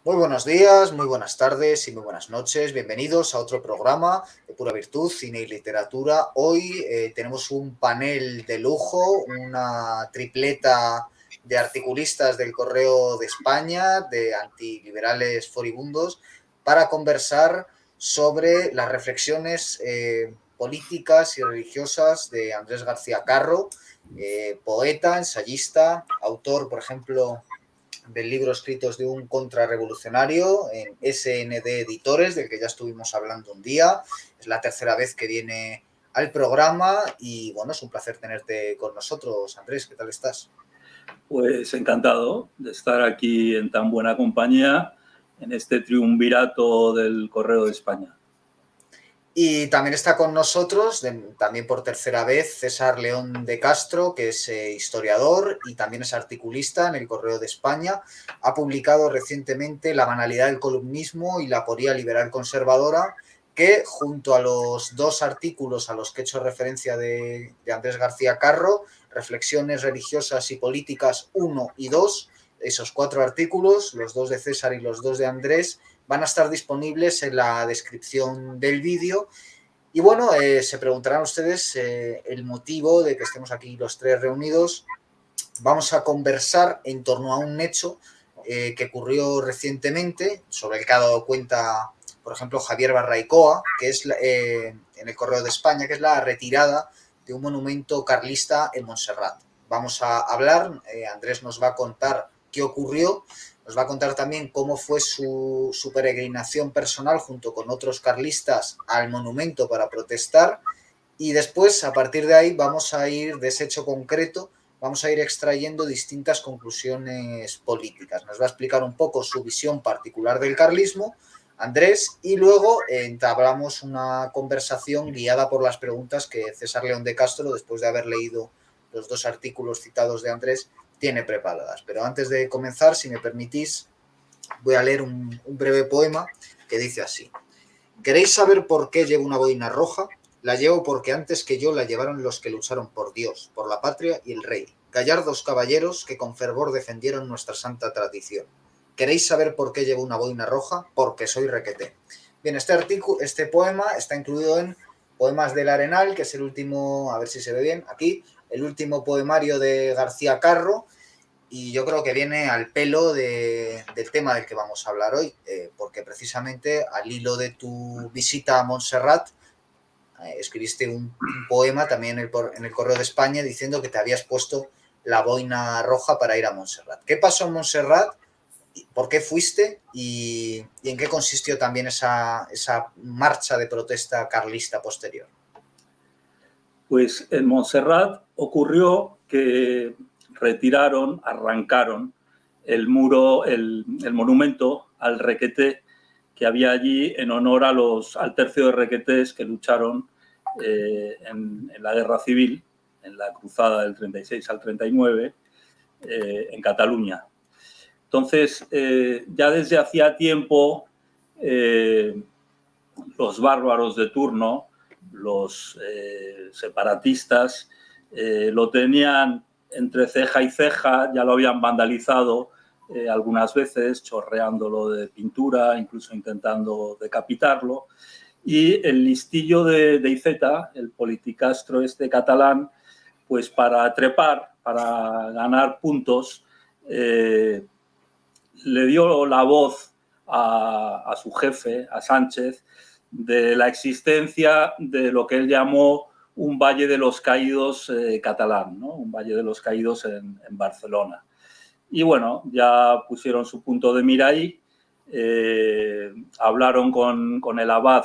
Muy buenos días, muy buenas tardes y muy buenas noches. Bienvenidos a otro programa de Pura Virtud, Cine y Literatura. Hoy tenemos un panel de lujo, una tripleta de articulistas del Correo de España, de antiliberales furibundos, para conversar sobre las reflexiones políticas y religiosas de Andrés García Carro, poeta, ensayista, autor, por ejemplo, del libro Escritos de un contrarrevolucionario en SND Editores, del que ya estuvimos hablando un día. Es la tercera vez que viene al programa y bueno, es un placer tenerte con nosotros. Andrés, ¿qué tal estás? Pues encantado de estar aquí en tan buena compañía en este triunvirato del Correo de España. Y también está con nosotros, también por tercera vez, César León de Castro, que es historiador y también es articulista en el Correo de España. Ha publicado recientemente La banalidad del columnismo y la aporía liberal conservadora, que junto a los dos artículos a los que he hecho referencia de Andrés García Carro, Reflexiones religiosas y políticas 1 y 2, esos 4 artículos, los dos de César y los dos de Andrés, van a estar disponibles en la descripción del vídeo. Y bueno, se preguntarán ustedes el motivo de que estemos aquí los tres reunidos. Vamos a conversar en torno a un hecho que ocurrió recientemente, sobre el que ha dado cuenta, por ejemplo, Javier Barraicoa, que es en el Correo de España, que es la retirada de un monumento carlista en Montserrat. Vamos a hablar, Andrés nos va a contar qué ocurrió, nos va a contar también cómo fue su peregrinación personal junto con otros carlistas al monumento para protestar, y después, a partir de ahí, vamos a ir de ese hecho concreto, vamos a ir extrayendo distintas conclusiones políticas. Nos va a explicar un poco su visión particular del carlismo, Andrés, y luego entablamos una conversación guiada por las preguntas que César León de Castro, después de haber leído los dos artículos citados de Andrés, tiene preparadas. Pero antes de comenzar, si me permitís, voy a leer un breve poema que dice así. ¿Queréis saber por qué llevo una boina roja? La llevo porque antes que yo la llevaron los que lucharon por Dios, por la patria y el rey, gallardos caballeros que con fervor defendieron nuestra santa tradición. ¿Queréis saber por qué llevo una boina roja? Porque soy requeté. Bien, este poema está incluido en Poemas del Arenal, que es el último, a ver si se ve bien, aquí, el último poemario de García Carro, y yo creo que viene al pelo del tema del que vamos a hablar hoy, porque precisamente al hilo de tu visita a Montserrat, escribiste un poema también en el Correo de España diciendo que te habías puesto la boina roja para ir a Montserrat. ¿Qué pasó en Montserrat? ¿Por qué fuiste? ¿Y en qué consistió también esa marcha de protesta carlista posterior? Pues en Montserrat ocurrió que arrancaron el muro, el monumento al Requeté que había allí en honor al tercio de requetés que lucharon en la guerra civil, en la cruzada del 36 al 39, en Cataluña. Entonces, ya desde hacía tiempo, los bárbaros de turno, los separatistas, lo tenían entre ceja y ceja, ya lo habían vandalizado algunas veces, chorreándolo de pintura, incluso intentando decapitarlo. Y el listillo de Iceta, el politicastro catalán, pues para trepar, para ganar puntos, le dio la voz a su jefe, a Sánchez, de la existencia de lo que él llamó un Valle de los Caídos catalán, ¿no? Un Valle de los Caídos en Barcelona. Y bueno, ya pusieron su punto de mira ahí, hablaron con el abad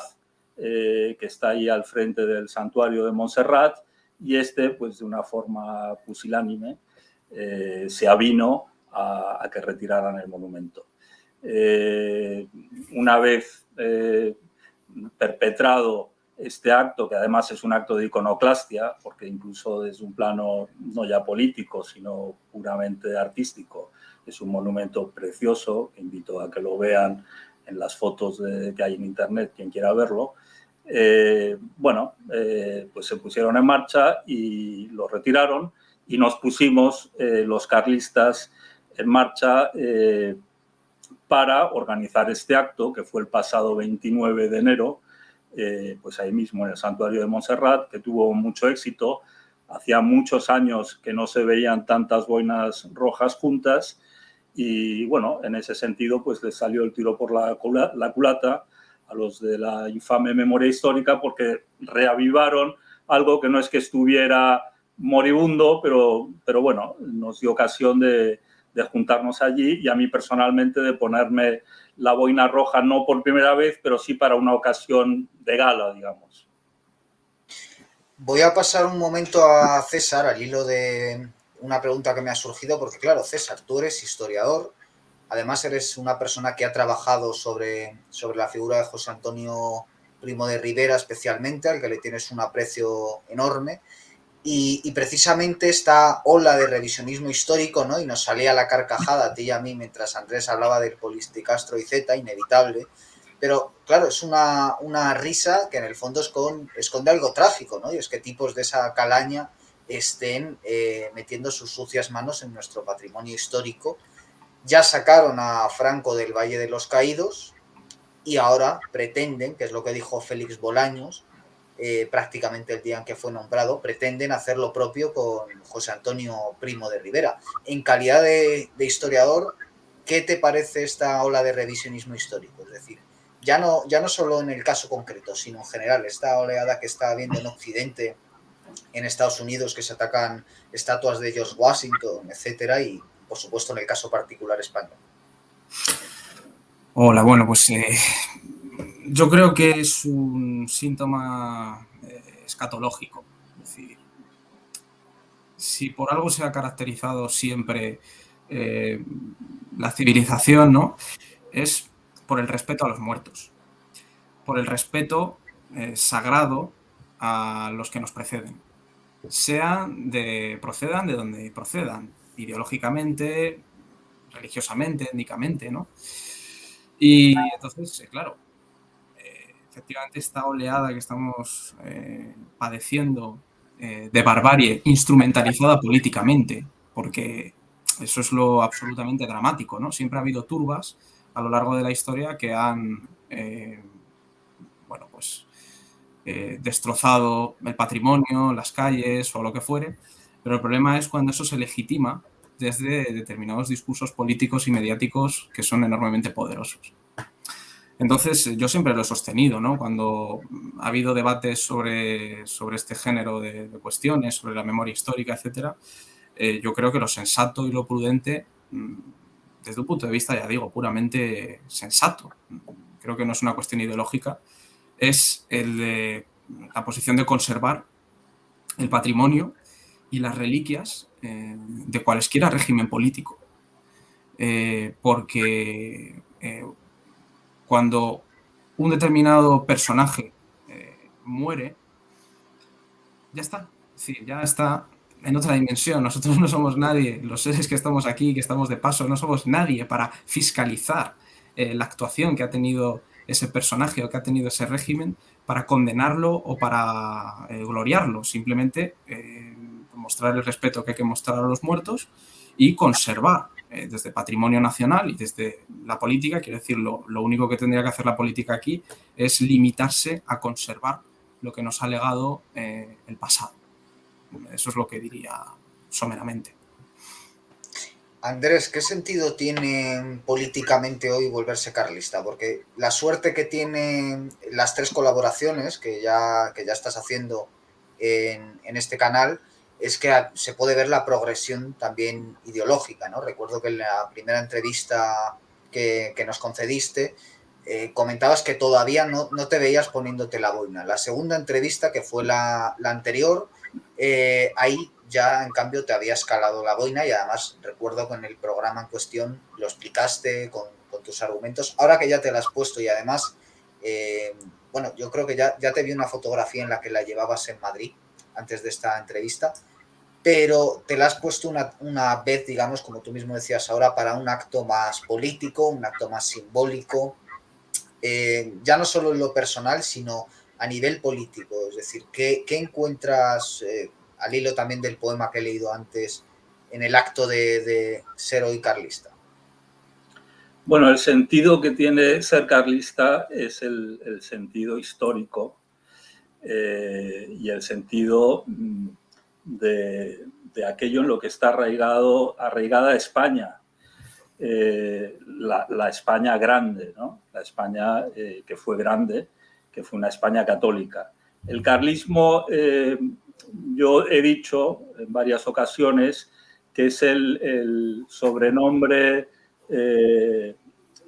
que está ahí al frente del santuario de Montserrat, y pues de una forma pusilánime se avino a que retiraran el monumento. Una vez perpetrado este acto, que además es un acto de iconoclastia, porque incluso desde un plano no ya político, sino puramente artístico, es un monumento precioso, que invito a que lo vean en las fotos que hay en internet, quien quiera verlo. Pues se pusieron en marcha y lo retiraron, y nos pusimos los carlistas en marcha para organizar este acto, que fue el pasado 29 de enero, pues ahí mismo en el Santuario de Montserrat, que tuvo mucho éxito. Hacía muchos años que no se veían tantas boinas rojas juntas y, bueno, en ese sentido, pues les salió el tiro por la culata a los de la infame memoria histórica, porque reavivaron algo que no es que estuviera moribundo, pero bueno, nos dio ocasión de juntarnos allí y a mí personalmente de ponerme la boina roja, no por primera vez, pero sí para una ocasión de gala, digamos. Voy a pasar un momento a César al hilo de una pregunta que me ha surgido, porque claro, César, tú eres historiador, además eres una persona que ha trabajado sobre la figura de José Antonio Primo de Rivera especialmente, al que le tienes un aprecio enorme. Y precisamente esta ola de revisionismo histórico, ¿no? Y nos salía la carcajada a ti y a mí mientras Andrés hablaba del Polisticastro y Z, inevitable. Pero claro, es una risa que en el fondo esconde algo trágico, ¿no? Y es que tipos de esa calaña estén metiendo sus sucias manos en nuestro patrimonio histórico. Ya sacaron a Franco del Valle de los Caídos y ahora pretenden, que es lo que dijo Félix Bolaños, prácticamente el día en que fue nombrado, pretenden hacer lo propio con José Antonio Primo de Rivera. En calidad de historiador, ¿qué te parece esta ola de revisionismo histórico? Es decir, ya no solo en el caso concreto, sino en general, esta oleada que está habiendo en Occidente, en Estados Unidos, que se atacan estatuas de George Washington, etcétera, y por supuesto en el caso particular español. Hola, bueno, pues yo creo que es un síntoma escatológico. Es decir, si por algo se ha caracterizado siempre la civilización, ¿no? Es por el respeto a los muertos, por el respeto sagrado a los que nos preceden, procedan de donde procedan, ideológicamente, religiosamente, étnicamente, ¿no? Y entonces, claro, efectivamente esta oleada que estamos padeciendo de barbarie instrumentalizada políticamente, porque eso es lo absolutamente dramático, ¿no? Siempre ha habido turbas a lo largo de la historia que han, bueno, pues destrozado el patrimonio, las calles o lo que fuere, pero el problema es cuando eso se legitima desde determinados discursos políticos y mediáticos que son enormemente poderosos. Entonces, yo siempre lo he sostenido, ¿no? Cuando ha habido debates sobre este género de cuestiones, sobre la memoria histórica, etcétera, yo creo que lo sensato y lo prudente, desde un punto de vista, ya digo, puramente sensato, creo que no es una cuestión ideológica, es el de la posición de conservar el patrimonio y las reliquias de cualesquiera régimen político. Porque cuando un determinado personaje muere, ya está. Es decir, ya está en otra dimensión. Nosotros no somos nadie, los seres que estamos aquí, que estamos de paso, no somos nadie para fiscalizar la actuación que ha tenido ese personaje o que ha tenido ese régimen, para condenarlo o para gloriarlo. Simplemente mostrar el respeto que hay que mostrar a los muertos y conservar desde patrimonio nacional y desde la política. Quiero decir, lo único que tendría que hacer la política aquí es limitarse a conservar lo que nos ha legado el pasado. Eso es lo que diría someramente. Andrés, ¿qué sentido tiene políticamente hoy volverse carlista? Porque la suerte que tienen las 3 colaboraciones que ya estás haciendo en este canal es que se puede ver la progresión también ideológica, ¿no? Recuerdo que en la primera entrevista que nos concediste comentabas que todavía no te veías poniéndote la boina. La segunda entrevista, que fue la anterior, ahí ya en cambio te había escalado la boina y además recuerdo que en el programa en cuestión lo explicaste con tus argumentos. Ahora que ya te la has puesto y además, bueno, yo creo que ya te vi una fotografía en la que la llevabas en Madrid antes de esta entrevista, pero te la has puesto una vez, digamos, como tú mismo decías ahora, para un acto más político, un acto más simbólico, ya no solo en lo personal, sino a nivel político. Es decir, ¿qué encuentras, al hilo también del poema que he leído antes, en el acto de ser hoy carlista? Bueno, el sentido que tiene ser carlista es el sentido histórico y el sentido de aquello en lo que está arraigada España. La España grande, ¿no? La España que fue grande, que fue una España católica. El carlismo, yo he dicho en varias ocasiones que es el sobrenombre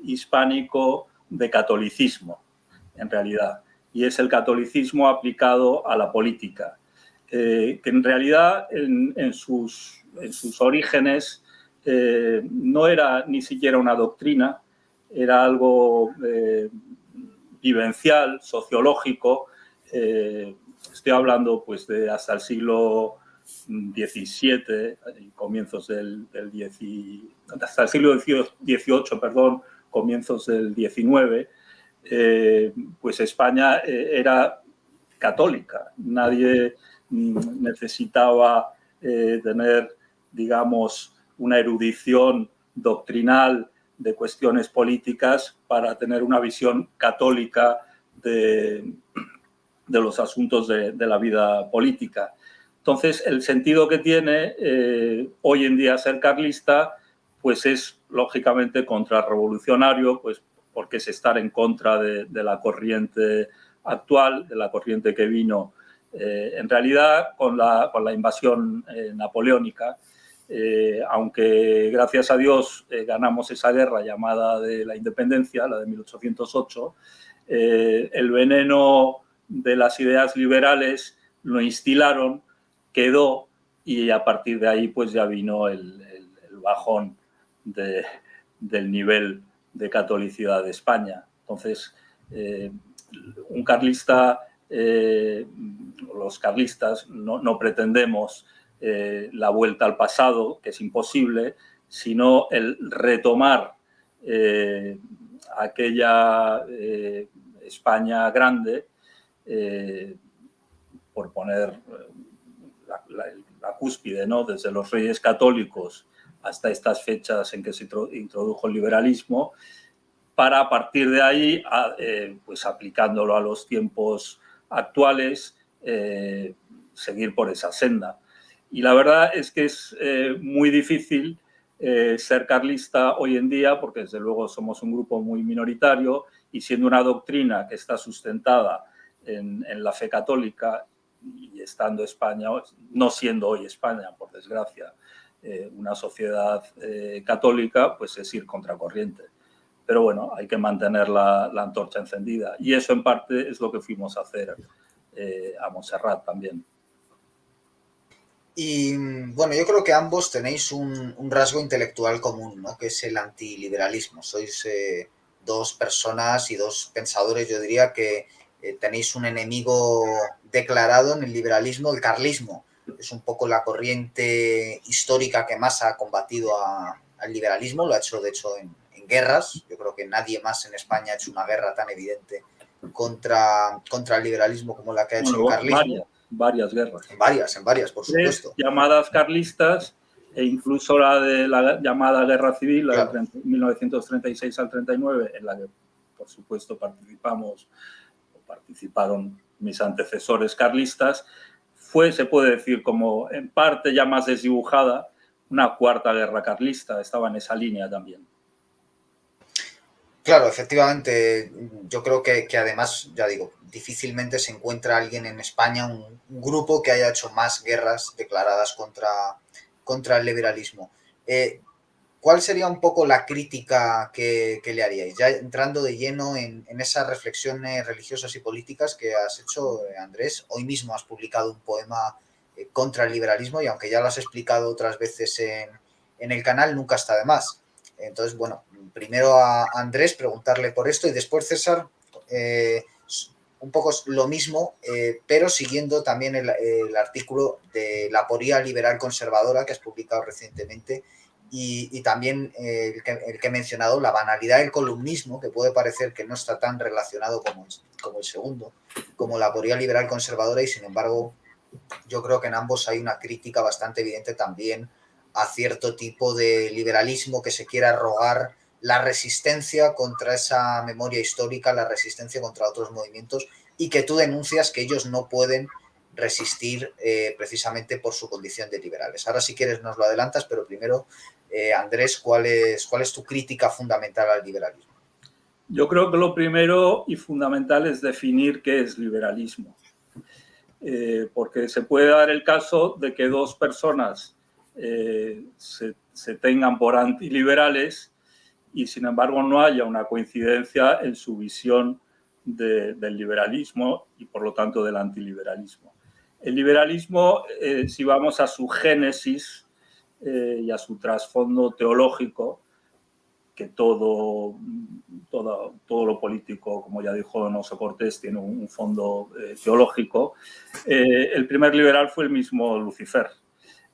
hispánico de catolicismo, en realidad, y es el catolicismo aplicado a la política, que en realidad en sus orígenes no era ni siquiera una doctrina, era algo vivencial, sociológico. Estoy hablando pues de hasta el siglo XVII, comienzos hasta el siglo XVIII, perdón, comienzos del XIX, pues España era católica. Nadie necesitaba tener, digamos, una erudición doctrinal de cuestiones políticas para tener una visión católica de los asuntos de la vida política. Entonces, el sentido que tiene hoy en día ser carlista, pues es lógicamente contrarrevolucionario, pues porque es estar en contra de la corriente actual, de la corriente que vino en realidad con la invasión napoleónica. Aunque gracias a Dios ganamos esa guerra llamada de la independencia, la de 1808, el veneno de las ideas liberales lo instilaron, quedó y a partir de ahí pues ya vino el bajón del nivel de catolicidad de España. Entonces, un carlista, los carlistas no pretendemos la vuelta al pasado, que es imposible, sino el retomar aquella España grande, por poner la cúspide, ¿no? Desde los Reyes Católicos hasta estas fechas en que se introdujo el liberalismo, para a partir de ahí, pues aplicándolo a los tiempos actuales, seguir por esa senda. Y la verdad es que es muy difícil ser carlista hoy en día, porque desde luego somos un grupo muy minoritario y siendo una doctrina que está sustentada en la fe católica y estando España, no siendo hoy España, por desgracia, una sociedad católica, pues es ir contracorriente. Pero bueno, hay que mantener la antorcha encendida. Y eso en parte es lo que fuimos a hacer a Montserrat también. Y bueno, yo creo que ambos tenéis un rasgo intelectual común, ¿no? Que es el antiliberalismo. Sois dos personas y dos pensadores, yo diría que tenéis un enemigo declarado en el liberalismo, el carlismo. Es un poco la corriente histórica que más ha combatido al liberalismo, lo ha hecho de hecho en guerras. Yo creo que nadie más en España ha hecho una guerra tan evidente contra el liberalismo como la que ha hecho el carlismo. Varias guerras. En varias, por supuesto. Llamadas carlistas e incluso la de la llamada Guerra Civil, la claro, de 1936 al 39, en la que, por supuesto, participaron mis antecesores carlistas, fue, se puede decir, como en parte ya más desdibujada, una cuarta guerra carlista, estaba en esa línea también. Claro, efectivamente, yo creo que además, ya digo, difícilmente se encuentra alguien en España, un grupo que haya hecho más guerras declaradas contra el liberalismo. ¿Cuál sería un poco la crítica que le haríais? Ya entrando de lleno en esas reflexiones religiosas y políticas que has hecho, Andrés. Hoy mismo has publicado un poema contra el liberalismo y aunque ya lo has explicado otras veces en el canal, nunca está de más. Entonces, bueno, primero a Andrés preguntarle por esto y después César, un poco lo mismo, pero siguiendo también el artículo de la aporía liberal conservadora que has publicado recientemente y también el que he mencionado, la banalidad del columnismo, que puede parecer que no está tan relacionado como el segundo, como la aporía liberal conservadora y sin embargo yo creo que en ambos hay una crítica bastante evidente también a cierto tipo de liberalismo que se quiera arrogar la resistencia contra esa memoria histórica, la resistencia contra otros movimientos, y que tú denuncias que ellos no pueden resistir precisamente por su condición de liberales. Ahora, si quieres, nos lo adelantas, pero primero, Andrés, ¿cuál es tu crítica fundamental al liberalismo? Yo creo que lo primero y fundamental es definir qué es liberalismo. Porque se puede dar el caso de que dos personas se tengan por antiliberales y, sin embargo, no haya una coincidencia en su visión del liberalismo y, por lo tanto, del antiliberalismo. El liberalismo, si vamos a su génesis y a su trasfondo teológico, que todo lo político, como ya dijo Donoso Cortés, tiene un fondo teológico. El primer liberal fue el mismo Lucifer,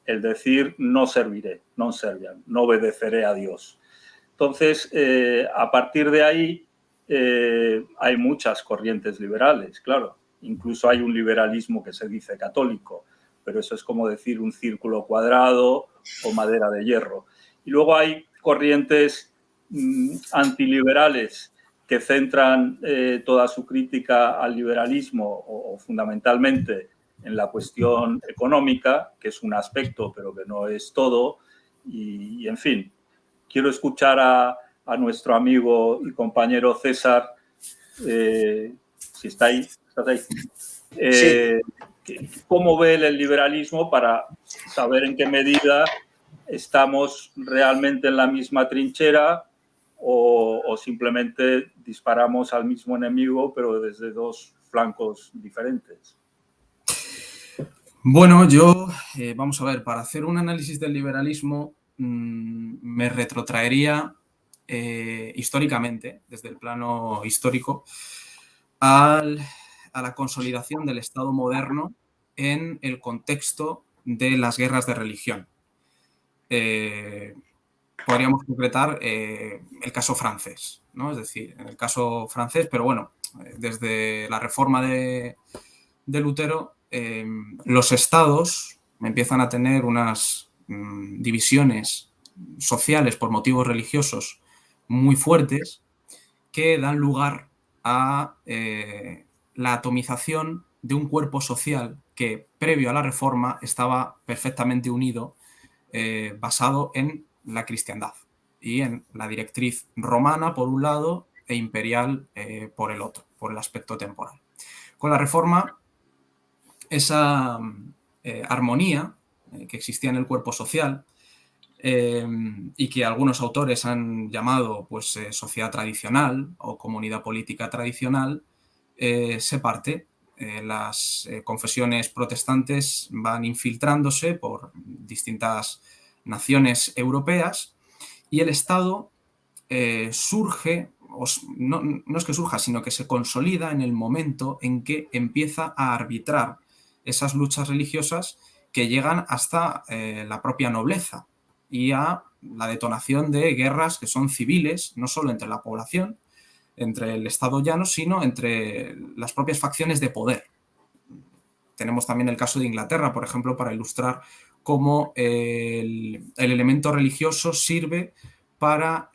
el decir no serviré, non serviam, no obedeceré a Dios. Entonces, a partir de ahí hay muchas corrientes liberales, claro. Incluso hay un liberalismo que se dice católico, pero eso es como decir un círculo cuadrado o madera de hierro. Y luego hay corrientes antiliberales que centran toda su crítica al liberalismo o fundamentalmente en la cuestión económica, que es un aspecto pero que no es todo, y en fin, quiero escuchar a nuestro amigo y compañero César, si está ahí, ¿estás ahí? Sí. ¿Cómo ve el liberalismo para saber en qué medida estamos realmente en la misma trinchera o simplemente disparamos al mismo enemigo, pero desde dos flancos diferentes? Bueno, yo, vamos a ver, para hacer un análisis del liberalismo me retrotraería históricamente, desde el plano histórico, a la consolidación del Estado moderno en el contexto de las guerras de religión. Podríamos concretar el caso francés, ¿no? Es decir, en el caso francés, pero bueno, desde la reforma de Lutero, los estados empiezan a tener unas divisiones sociales por motivos religiosos muy fuertes que dan lugar a la atomización de un cuerpo social que, previo a la reforma, estaba perfectamente unido, basado en la cristiandad y en la directriz romana, por un lado, e imperial por el otro, por el aspecto temporal. Con la reforma, esa armonía que existía en el cuerpo social y que algunos autores han llamado pues, sociedad tradicional o comunidad política tradicional, se parte. Las confesiones protestantes van infiltrándose por distintas naciones europeas y el Estado surge, no es que surja, sino que se consolida en el momento en que empieza a arbitrar esas luchas religiosas que llegan hasta la propia nobleza y a la detonación de guerras que son civiles, no solo entre la población, entre el Estado llano, sino entre las propias facciones de poder. Tenemos también el caso de Inglaterra, por ejemplo, para ilustrar cómo el elemento religioso sirve para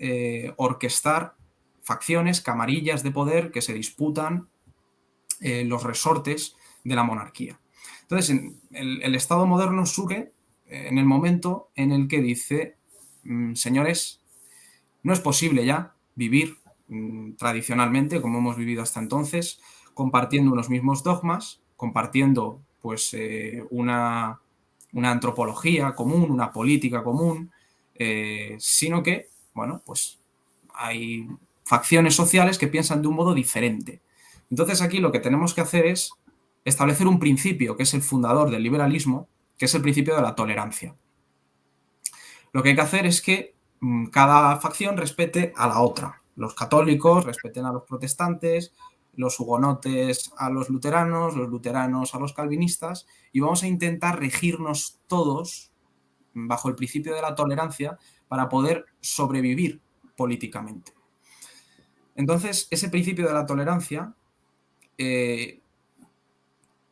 orquestar facciones, camarillas de poder que se disputan los resortes de la monarquía. Entonces, el Estado moderno surge en el momento en el que dice, señores, no es posible ya vivir tradicionalmente, como hemos vivido hasta entonces, compartiendo unos mismos dogmas, compartiendo pues, una antropología común, una política común, sino que, bueno, pues hay facciones sociales que piensan de un modo diferente. Entonces aquí lo que tenemos que hacer es establecer un principio que es el fundador del liberalismo, que es el principio de la tolerancia. Lo que hay que hacer es que cada facción respete a la otra. Los católicos respeten a los protestantes, los hugonotes a los luteranos a los calvinistas, y vamos a intentar regirnos todos bajo el principio de la tolerancia para poder sobrevivir políticamente. Entonces, ese principio de la tolerancia, ¿qué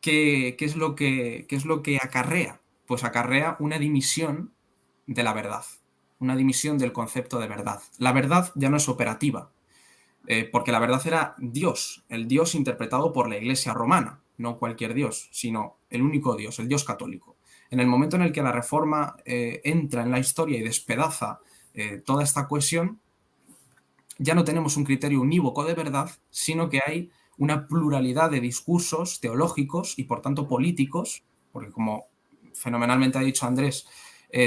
es lo que acarrea? Pues acarrea una dimisión de la verdad, una dimisión del concepto de verdad. La verdad ya no es operativa, porque la verdad era Dios, el Dios interpretado por la Iglesia romana, no cualquier Dios, sino el único Dios, el Dios católico. En el momento en el que la Reforma entra en la historia y despedaza toda esta cohesión, ya no tenemos un criterio unívoco de verdad, sino que hay una pluralidad de discursos teológicos y por tanto políticos, porque como fenomenalmente ha dicho Andrés,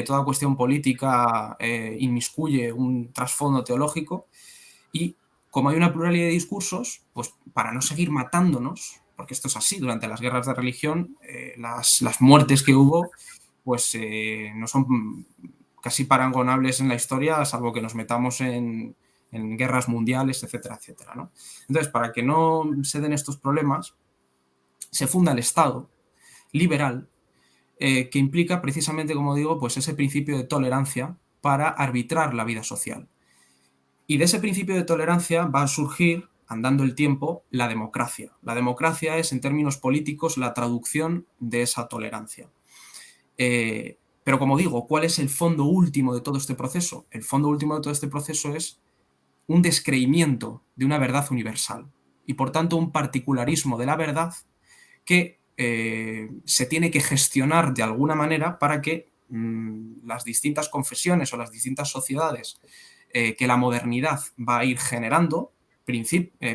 toda cuestión política inmiscuye un trasfondo teológico, y como hay una pluralidad de discursos, pues para no seguir matándonos, porque esto es así, durante las guerras de religión, las muertes que hubo, pues no son casi parangonables en la historia, salvo que nos metamos en guerras mundiales, etcétera, etcétera, ¿no? Entonces, para que no se den estos problemas, se funda el Estado liberal, que implica precisamente, como digo, pues ese principio de tolerancia para arbitrar la vida social. Y de ese principio de tolerancia va a surgir, andando el tiempo, la democracia. La democracia es, en términos políticos, la traducción de esa tolerancia. Pero como digo, ¿cuál es el fondo último de todo este proceso? El fondo último de todo este proceso es un descreimiento de una verdad universal y, por tanto, un particularismo de la verdad que se tiene que gestionar de alguna manera para que las distintas confesiones o las distintas sociedades que la modernidad va a ir generando,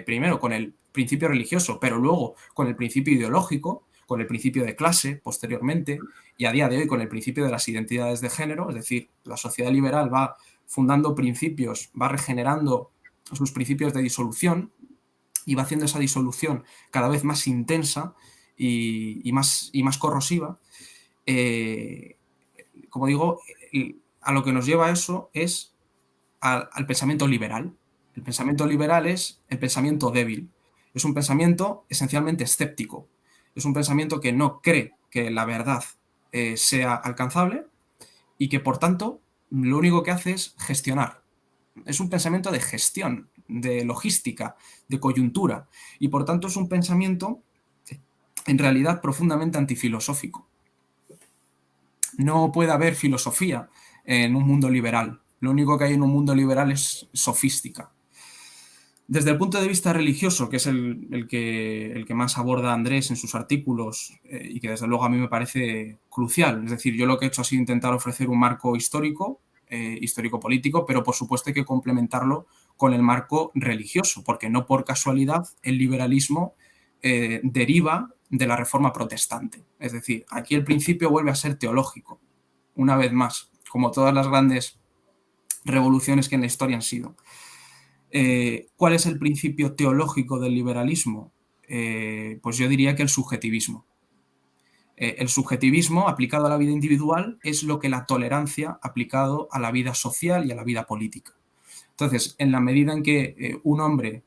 primero con el principio religioso, pero luego con el principio ideológico, con el principio de clase posteriormente, y a día de hoy con el principio de las identidades de género, es decir, la sociedad liberal va fundando principios, va regenerando sus principios de disolución y va haciendo esa disolución cada vez más intensa y más corrosiva. Como digo, a lo que nos lleva eso es al pensamiento liberal. El pensamiento liberal es el pensamiento débil. Es un pensamiento esencialmente escéptico. Es un pensamiento que no cree que la verdad sea alcanzable y que, por tanto, lo único que hace es gestionar. Es un pensamiento de gestión, de logística, de coyuntura, y por tanto es un pensamiento en realidad profundamente antifilosófico. No puede haber filosofía en un mundo liberal. Lo único que hay en un mundo liberal es sofística. Desde el punto de vista religioso, que es el que más aborda Andrés en sus artículos y que desde luego a mí me parece crucial, es decir, yo lo que he hecho ha sido intentar ofrecer un marco histórico-político, pero por supuesto hay que complementarlo con el marco religioso, porque no por casualidad el liberalismo deriva de la Reforma protestante. Es decir, aquí el principio vuelve a ser teológico, una vez más, como todas las grandes revoluciones que en la historia han sido. ¿Cuál es el principio teológico del liberalismo? Pues yo diría que el subjetivismo. El subjetivismo aplicado a la vida individual es lo que la tolerancia aplicado a la vida social y a la vida política. Entonces, en la medida en que un hombre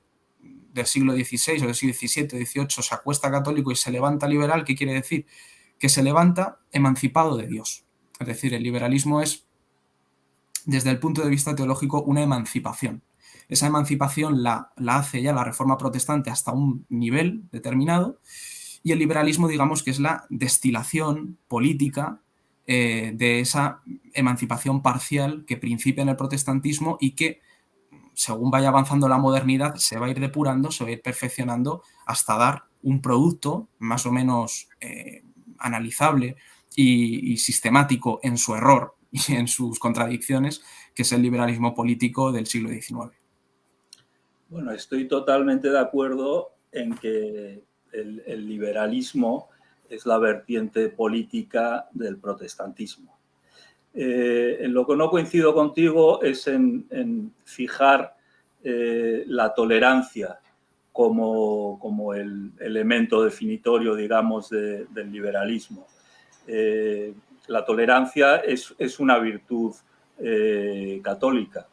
del siglo XVI o del siglo XVII o XVIII se acuesta católico y se levanta liberal, ¿qué quiere decir? Que se levanta emancipado de Dios. Es decir, el liberalismo es, desde el punto de vista teológico, una emancipación. Esa emancipación la hace ya la Reforma protestante hasta un nivel determinado, y el liberalismo, digamos, que es la destilación política de esa emancipación parcial que principia en el protestantismo y que, según vaya avanzando la modernidad, se va a ir depurando, se va a ir perfeccionando hasta dar un producto más o menos analizable y sistemático en su error y en sus contradicciones, que es el liberalismo político del siglo XIX. Bueno, estoy totalmente de acuerdo en que el liberalismo es la vertiente política del protestantismo. En lo que no coincido contigo es en fijar la tolerancia como el elemento definitorio, digamos, del liberalismo. La tolerancia es una virtud católica.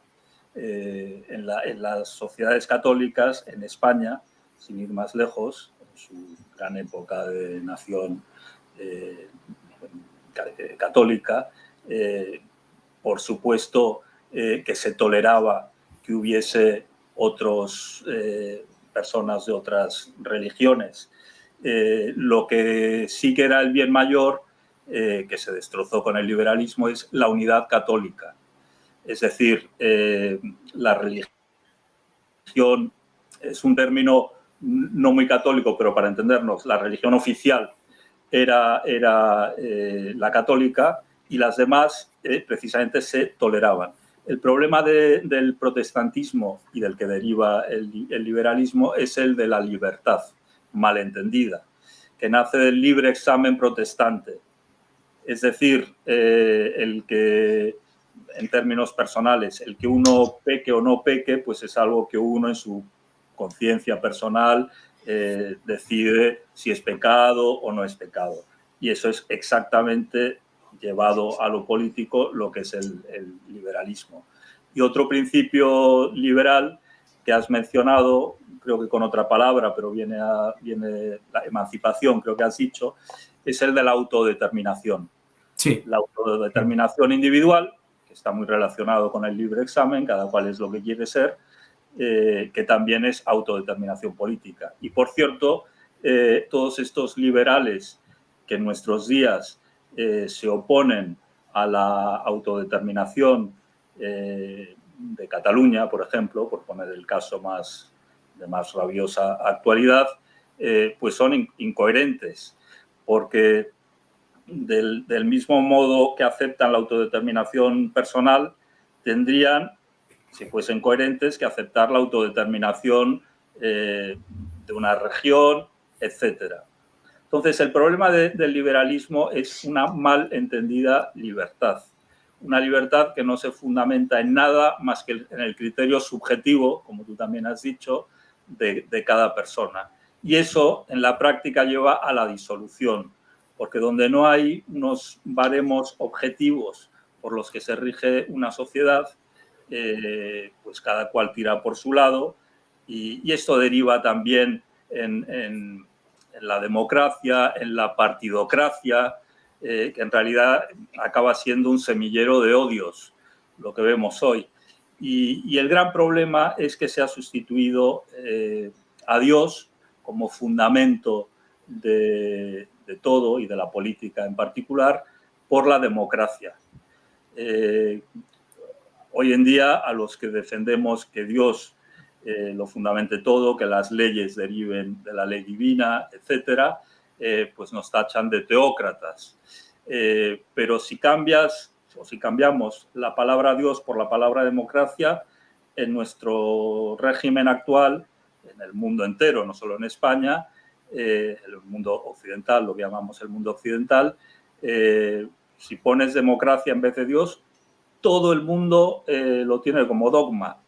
En las sociedades católicas, en España, sin ir más lejos, en su gran época de nación católica, por supuesto que se toleraba que hubiese otras personas de otras religiones. Lo que sí que era el bien mayor, que se destrozó con el liberalismo, es la unidad católica. Es decir, la religión es un término no muy católico, pero para entendernos, la religión oficial era la católica y las demás precisamente se toleraban. El problema del protestantismo y del que deriva el liberalismo es el de la libertad malentendida, que nace del libre examen protestante. Es decir, el que, en términos personales, el que uno peque o no peque, pues es algo que uno en su conciencia personal decide si es pecado o no es pecado. Y eso es exactamente llevado a lo político lo que es el liberalismo. Y otro principio liberal que has mencionado, creo que con otra palabra, pero viene la emancipación, creo que has dicho, es el de la autodeterminación. Sí. La autodeterminación individual, que está muy relacionado con el libre examen, cada cual es lo que quiere ser, que también es autodeterminación política. Y, por cierto, todos estos liberales que en nuestros días se oponen a la autodeterminación de Cataluña, por ejemplo, por poner el caso de más rabiosa actualidad, pues son incoherentes, porque del mismo modo que aceptan la autodeterminación personal, tendrían, si fuesen coherentes, que aceptar la autodeterminación de una región, etcétera. Entonces, el problema del liberalismo es una mal entendida libertad. Una libertad que no se fundamenta en nada más que en el criterio subjetivo, como tú también has dicho, de cada persona. Y eso, en la práctica, lleva a la disolución, porque donde no hay unos baremos objetivos por los que se rige una sociedad, pues cada cual tira por su lado, y esto deriva también en la democracia, en la partidocracia, que en realidad acaba siendo un semillero de odios, lo que vemos hoy. Y el gran problema es que se ha sustituido a Dios como fundamento de todo y de la política en particular por la democracia. Hoy en día, a los que defendemos que Dios lo fundamente todo, que las leyes deriven de la ley divina, etcétera, pues nos tachan de teócratas. Pero si cambiamos la palabra Dios por la palabra democracia, en nuestro régimen actual, en el mundo entero, no solo en España, el mundo occidental, lo que llamamos el mundo occidental, si pones democracia en vez de Dios, todo el mundo lo tiene como dogma.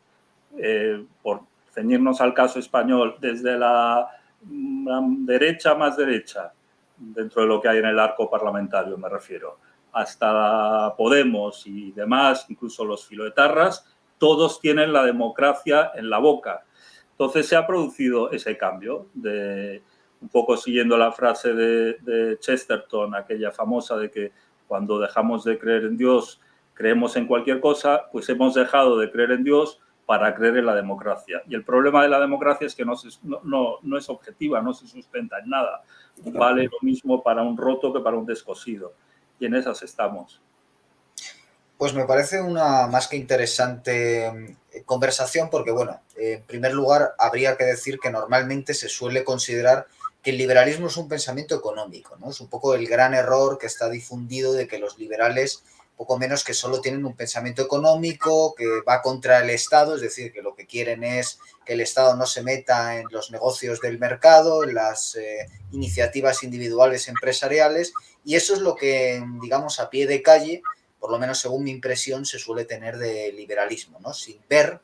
Por ceñirnos al caso español, desde la derecha más derecha, dentro de lo que hay en el arco parlamentario, me refiero, hasta Podemos y demás, incluso los filoetarras, todos tienen la democracia en la boca. Entonces se ha producido ese cambio, un poco siguiendo la frase de Chesterton, aquella famosa de que cuando dejamos de creer en Dios, creemos en cualquier cosa, pues hemos dejado de creer en Dios para creer en la democracia. Y el problema de la democracia es que no es objetiva, no se sustenta en nada. Vale lo mismo para un roto que para un descosido. Y en esas estamos. Pues me parece una más que interesante conversación porque, bueno, en primer lugar habría que decir que normalmente se suele considerar que el liberalismo es un pensamiento económico, ¿no? Es un poco el gran error que está difundido de que los liberales, poco menos que solo tienen un pensamiento económico, que va contra el Estado, es decir, que lo que quieren es que el Estado no se meta en los negocios del mercado, en las iniciativas individuales empresariales, y eso es lo que, digamos, a pie de calle, por lo menos según mi impresión, se suele tener de liberalismo, ¿no? Sin ver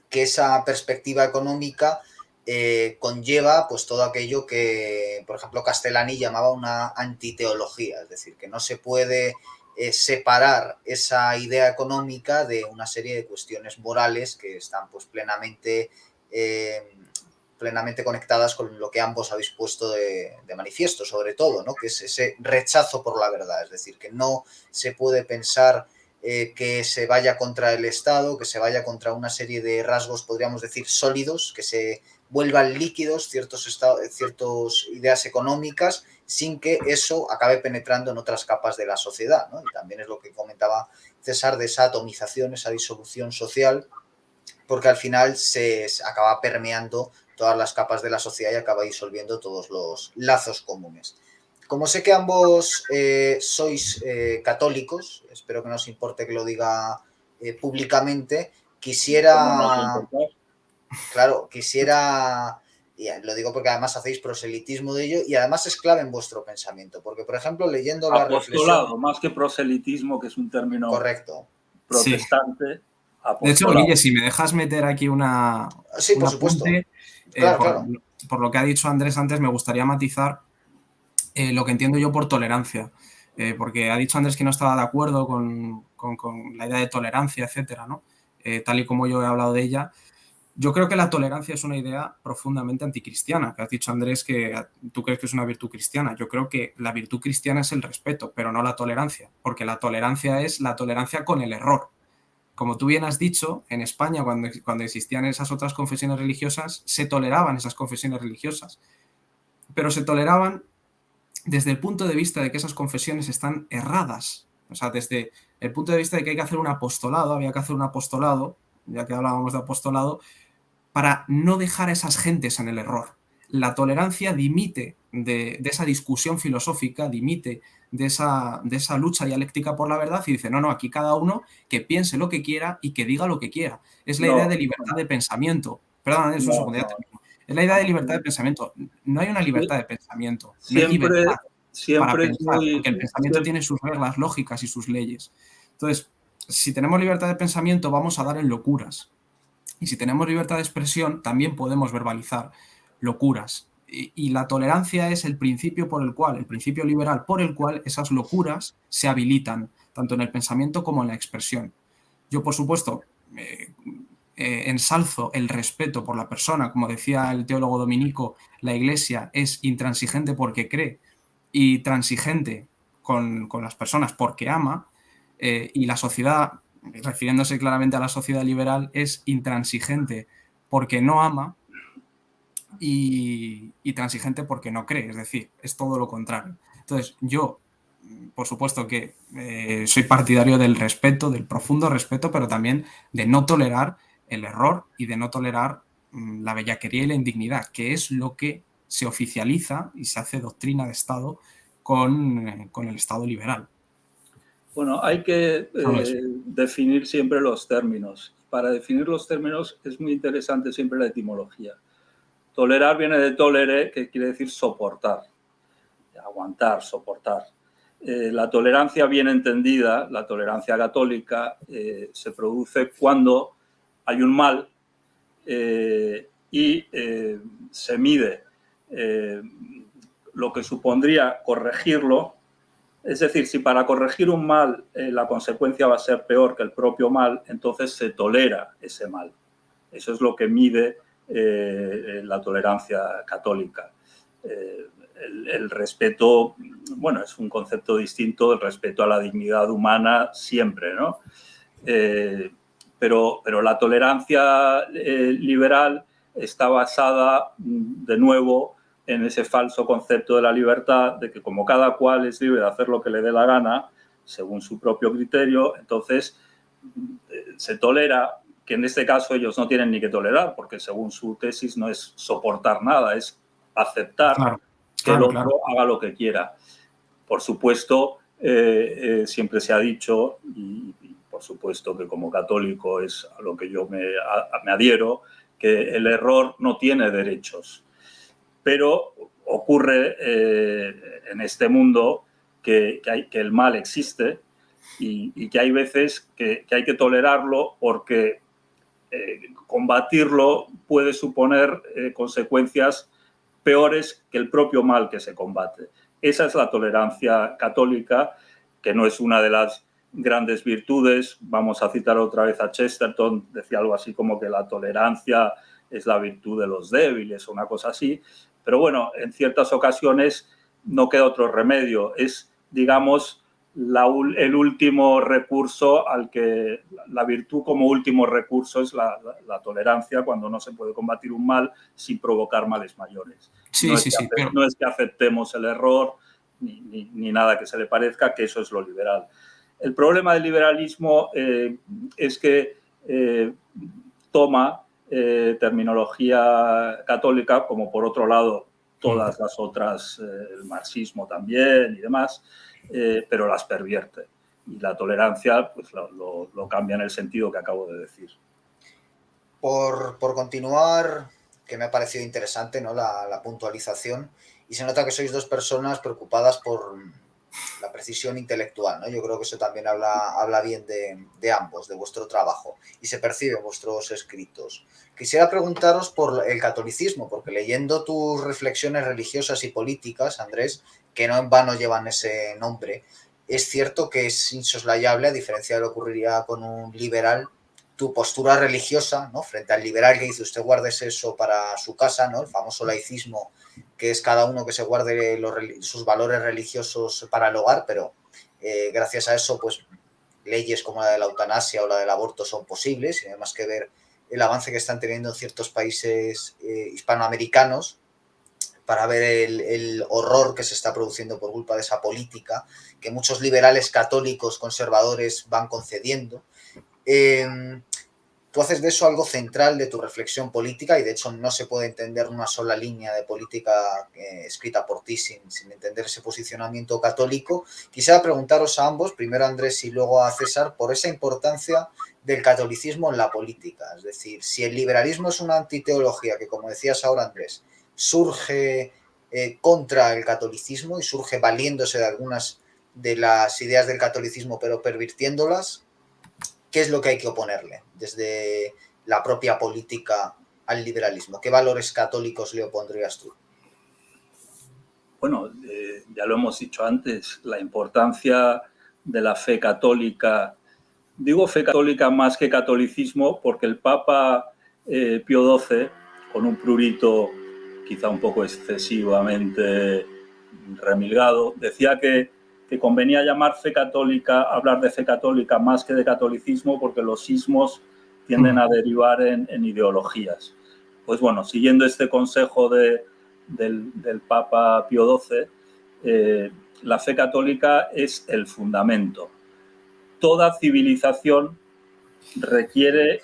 que esa perspectiva económica conlleva pues todo aquello que, por ejemplo, Castellani llamaba una antiteología, es decir, que no se puede separar esa idea económica de una serie de cuestiones morales que están pues plenamente conectadas con lo que ambos habéis puesto de manifiesto, sobre todo, ¿no? Que es ese rechazo por la verdad, es decir, que no se puede pensar que se vaya contra el Estado, que se vaya contra una serie de rasgos, podríamos decir, sólidos, que se vuelvan líquidos ciertas ideas económicas sin que eso acabe penetrando en otras capas de la sociedad, ¿no? Y también es lo que comentaba César de esa atomización, esa disolución social, porque al final se acaba permeando todas las capas de la sociedad y acaba disolviendo todos los lazos comunes. Como sé que ambos sois católicos, espero que no os importe que lo diga públicamente, quisiera, claro, y lo digo porque además hacéis proselitismo de ello y además es clave en vuestro pensamiento, porque por ejemplo leyendo la reflexión... Más que proselitismo, que es un término correcto, protestante. Sí. De hecho, Guille, si me dejas meter aquí sí, por supuesto. apunte, Claro, claro. Por lo que ha dicho Andrés antes, me gustaría matizar lo que entiendo yo por tolerancia, porque ha dicho Andrés que no estaba de acuerdo con la idea de tolerancia, etcétera, ¿no? Tal y como yo he hablado de ella. Yo creo que la tolerancia es una idea profundamente anticristiana, que has dicho, Andrés, que tú crees que es una virtud cristiana. Yo creo que la virtud cristiana es el respeto, pero no la tolerancia, porque la tolerancia es la tolerancia con el error. Como tú bien has dicho, en España, cuando existían esas otras confesiones religiosas, se toleraban esas confesiones religiosas, pero se toleraban desde el punto de vista de que esas confesiones están erradas. O sea, desde el punto de vista de que hay que hacer un apostolado, había que hacer un apostolado, ya que hablábamos de apostolado, para no dejar a esas gentes en el error. La tolerancia dimite de esa discusión filosófica, dimite de esa lucha dialéctica por la verdad y dice, no, aquí cada uno que piense lo que quiera y que diga lo que quiera. Es la idea de libertad de pensamiento. Perdón, Andrés, un segundo, ya termino. Es la idea de libertad de pensamiento. No hay una libertad de pensamiento, no hay libertad para pensar, porque el pensamiento tiene sus reglas lógicas y sus leyes. Entonces, si tenemos libertad de pensamiento, vamos a dar en locuras. Y si tenemos libertad de expresión, también podemos verbalizar locuras. Y la tolerancia es el principio el principio liberal por el cual esas locuras se habilitan, tanto en el pensamiento como en la expresión. Yo, por supuesto, ensalzo el respeto por la persona. Como decía el teólogo dominico, la Iglesia es intransigente porque cree y transigente con las personas porque ama, y la sociedad, refiriéndose claramente a la sociedad liberal, es intransigente porque no ama y transigente porque no cree, es decir, es todo lo contrario. Entonces, yo, por supuesto que soy partidario del respeto, del profundo respeto, pero también de no tolerar el error y de no tolerar la bellaquería y la indignidad, que es lo que se oficializa y se hace doctrina de Estado con el Estado liberal. Bueno, hay que definir siempre los términos. Para definir los términos es muy interesante siempre la etimología. Tolerar viene de tolere, que quiere decir soportar, aguantar, soportar. La tolerancia bien entendida, la tolerancia católica, se produce cuando hay un mal y se mide lo que supondría corregirlo. Es decir, si para corregir un mal la consecuencia va a ser peor que el propio mal, entonces se tolera ese mal. Eso es lo que mide la tolerancia católica. El respeto, bueno, es un concepto distinto del respeto a la dignidad humana siempre, ¿no? Pero la tolerancia liberal está basada, de nuevo, en ese falso concepto de la libertad, de que como cada cual es libre de hacer lo que le dé la gana, según su propio criterio, entonces se tolera, que en este caso ellos no tienen ni que tolerar, porque según su tesis no es soportar nada, es aceptar que el otro haga lo que quiera. Por supuesto, siempre se ha dicho, y por supuesto que como católico es a lo que yo me adhiero, que el error no tiene derechos. Pero ocurre en este mundo que el mal existe y que hay veces que hay que tolerarlo porque combatirlo puede suponer consecuencias peores que el propio mal que se combate. Esa es la tolerancia católica, que no es una de las grandes virtudes. Vamos a citar otra vez a Chesterton, decía algo así como que la tolerancia es la virtud de los débiles o una cosa así. Pero bueno, en ciertas ocasiones no queda otro remedio. Es, digamos, el último recurso al que la virtud como último recurso es la tolerancia, cuando no se puede combatir un mal sin provocar males mayores. Sí, no, sí, sí. No es que aceptemos el error ni nada que se le parezca, que eso es lo liberal. El problema del liberalismo es que toma terminología católica, como por otro lado todas las otras, el marxismo también y demás, pero las pervierte. Y la tolerancia pues, lo cambia en el sentido que acabo de decir. Por continuar, que me ha parecido interesante, ¿no? La puntualización, y se nota que sois dos personas preocupadas por la precisión intelectual, ¿no? Yo creo que eso también habla bien de ambos, de vuestro trabajo, y se percibe en vuestros escritos. Quisiera preguntaros por el catolicismo, porque leyendo tus reflexiones religiosas y políticas, Andrés, que no en vano llevan ese nombre, es cierto que es insoslayable, a diferencia de lo que ocurriría con un liberal, tu postura religiosa, ¿no? Frente al liberal que dice usted guárdese eso para su casa, ¿no? El famoso laicismo, que es cada uno que se guarde sus valores religiosos para el hogar, pero gracias a eso, pues leyes como la de la eutanasia o la del aborto son posibles, y además que ver el avance que están teniendo en ciertos países hispanoamericanos para ver el horror que se está produciendo por culpa de esa política que muchos liberales católicos conservadores van concediendo. Tú haces de eso algo central de tu reflexión política, y de hecho no se puede entender una sola línea de política escrita por ti sin entender ese posicionamiento católico. Quisiera preguntaros a ambos, primero a Andrés y luego a César, por esa importancia del catolicismo en la política. Es decir, si el liberalismo es una antiteología que, como decías ahora, Andrés, surge contra el catolicismo y surge valiéndose de algunas de las ideas del catolicismo pero pervirtiéndolas, ¿qué es lo que hay que oponerle desde la propia política al liberalismo? ¿Qué valores católicos le opondrías tú? Bueno, ya lo hemos dicho antes, la importancia de la fe católica. Digo fe católica más que catolicismo porque el Papa Pío XII, con un prurito quizá un poco excesivamente remilgado, decía que convenía llamar fe católica, hablar de fe católica más que de catolicismo, porque los sismos tienden a derivar en ideologías. Pues bueno, siguiendo este consejo del Papa Pío XII, la fe católica es el fundamento. Toda civilización requiere,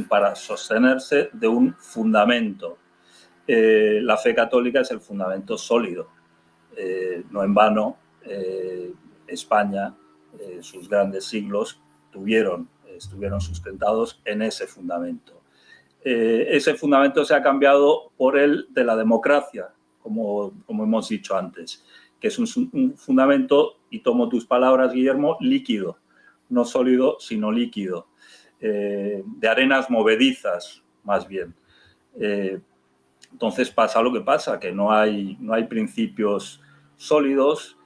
para sostenerse, de un fundamento. La fe católica es el fundamento sólido. No en vano, España, sus grandes siglos, estuvieron sustentados en ese fundamento. Ese fundamento se ha cambiado por el de la democracia, como hemos dicho antes, que es un fundamento, y tomo tus palabras, Guillermo, líquido, no sólido, sino líquido, de arenas movedizas, más bien. Entonces pasa lo que pasa, que no hay principios sólidos,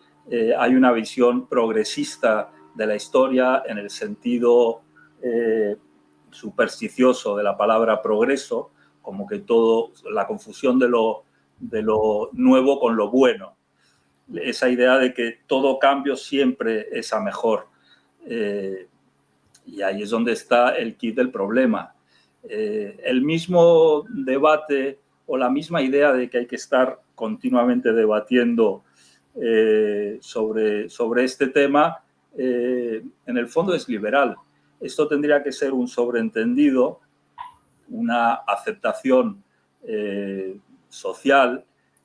hay una visión progresista de la historia en el sentido supersticioso de la palabra progreso, como que todo, la confusión de lo nuevo con lo bueno, esa idea de que todo cambio siempre es a mejor. Y ahí es donde está el quid del problema. El mismo debate o la misma idea de que hay que estar continuamente debatiendo sobre este tema, en el fondo es liberal. Esto tendría que ser un sobreentendido, una aceptación social,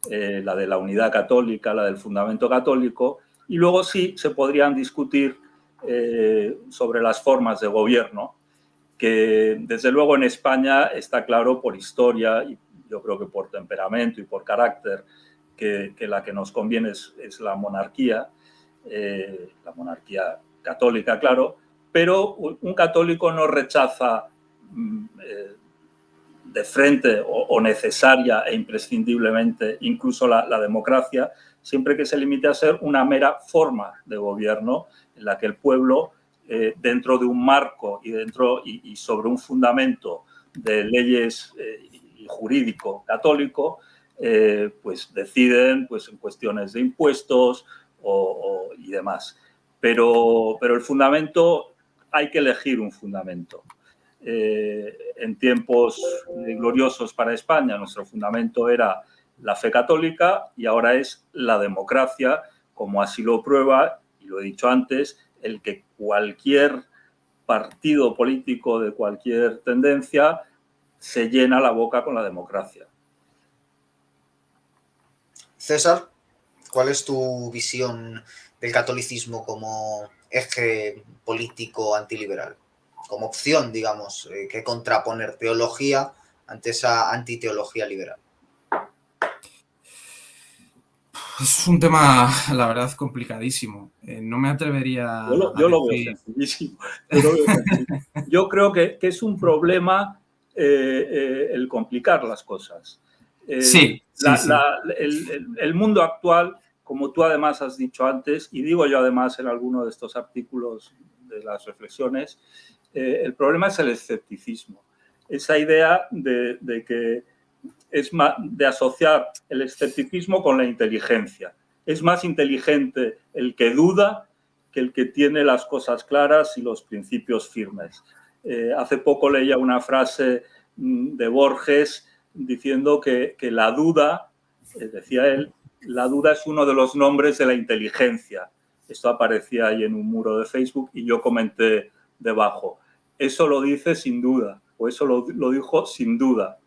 la de la unidad católica, la del fundamento católico, y luego sí se podrían discutir sobre las formas de gobierno, que desde luego en España está claro por historia y yo creo que por temperamento y por carácter que la que nos conviene es la monarquía católica, claro, pero un católico no rechaza de frente o necesaria e imprescindiblemente incluso la democracia, siempre que se limite a ser una mera forma de gobierno en la que el pueblo, dentro de un marco y sobre un fundamento de leyes y jurídico católico, pues deciden pues, en cuestiones de impuestos y demás. pero el fundamento, hay que elegir un fundamento. En tiempos gloriosos para España, nuestro fundamento era la fe católica y ahora es la democracia, como así lo prueba, y lo he dicho antes, el que cualquier partido político de cualquier tendencia se llena la boca con la democracia. César, ¿cuál es tu visión del catolicismo como eje político antiliberal? Como opción, digamos, que contraponer teología ante esa antiteología liberal. Es un tema, la verdad, complicadísimo. No me atrevería Yo a lo veo decir... sencillísimo. Yo creo que es un problema el complicar las cosas. Sí. El mundo actual, como tú además has dicho antes, y digo yo además en alguno de estos artículos de las reflexiones, el problema es el escepticismo. Esa idea de que es más, de asociar el escepticismo con la inteligencia. Es más inteligente el que duda que el que tiene las cosas claras y los principios firmes. Hace poco leía una frase de Borges diciendo que la duda, decía él, la duda es uno de los nombres de la inteligencia. Esto aparecía ahí en un muro de Facebook y yo comenté debajo, eso lo dice sin duda, o eso lo dijo sin duda.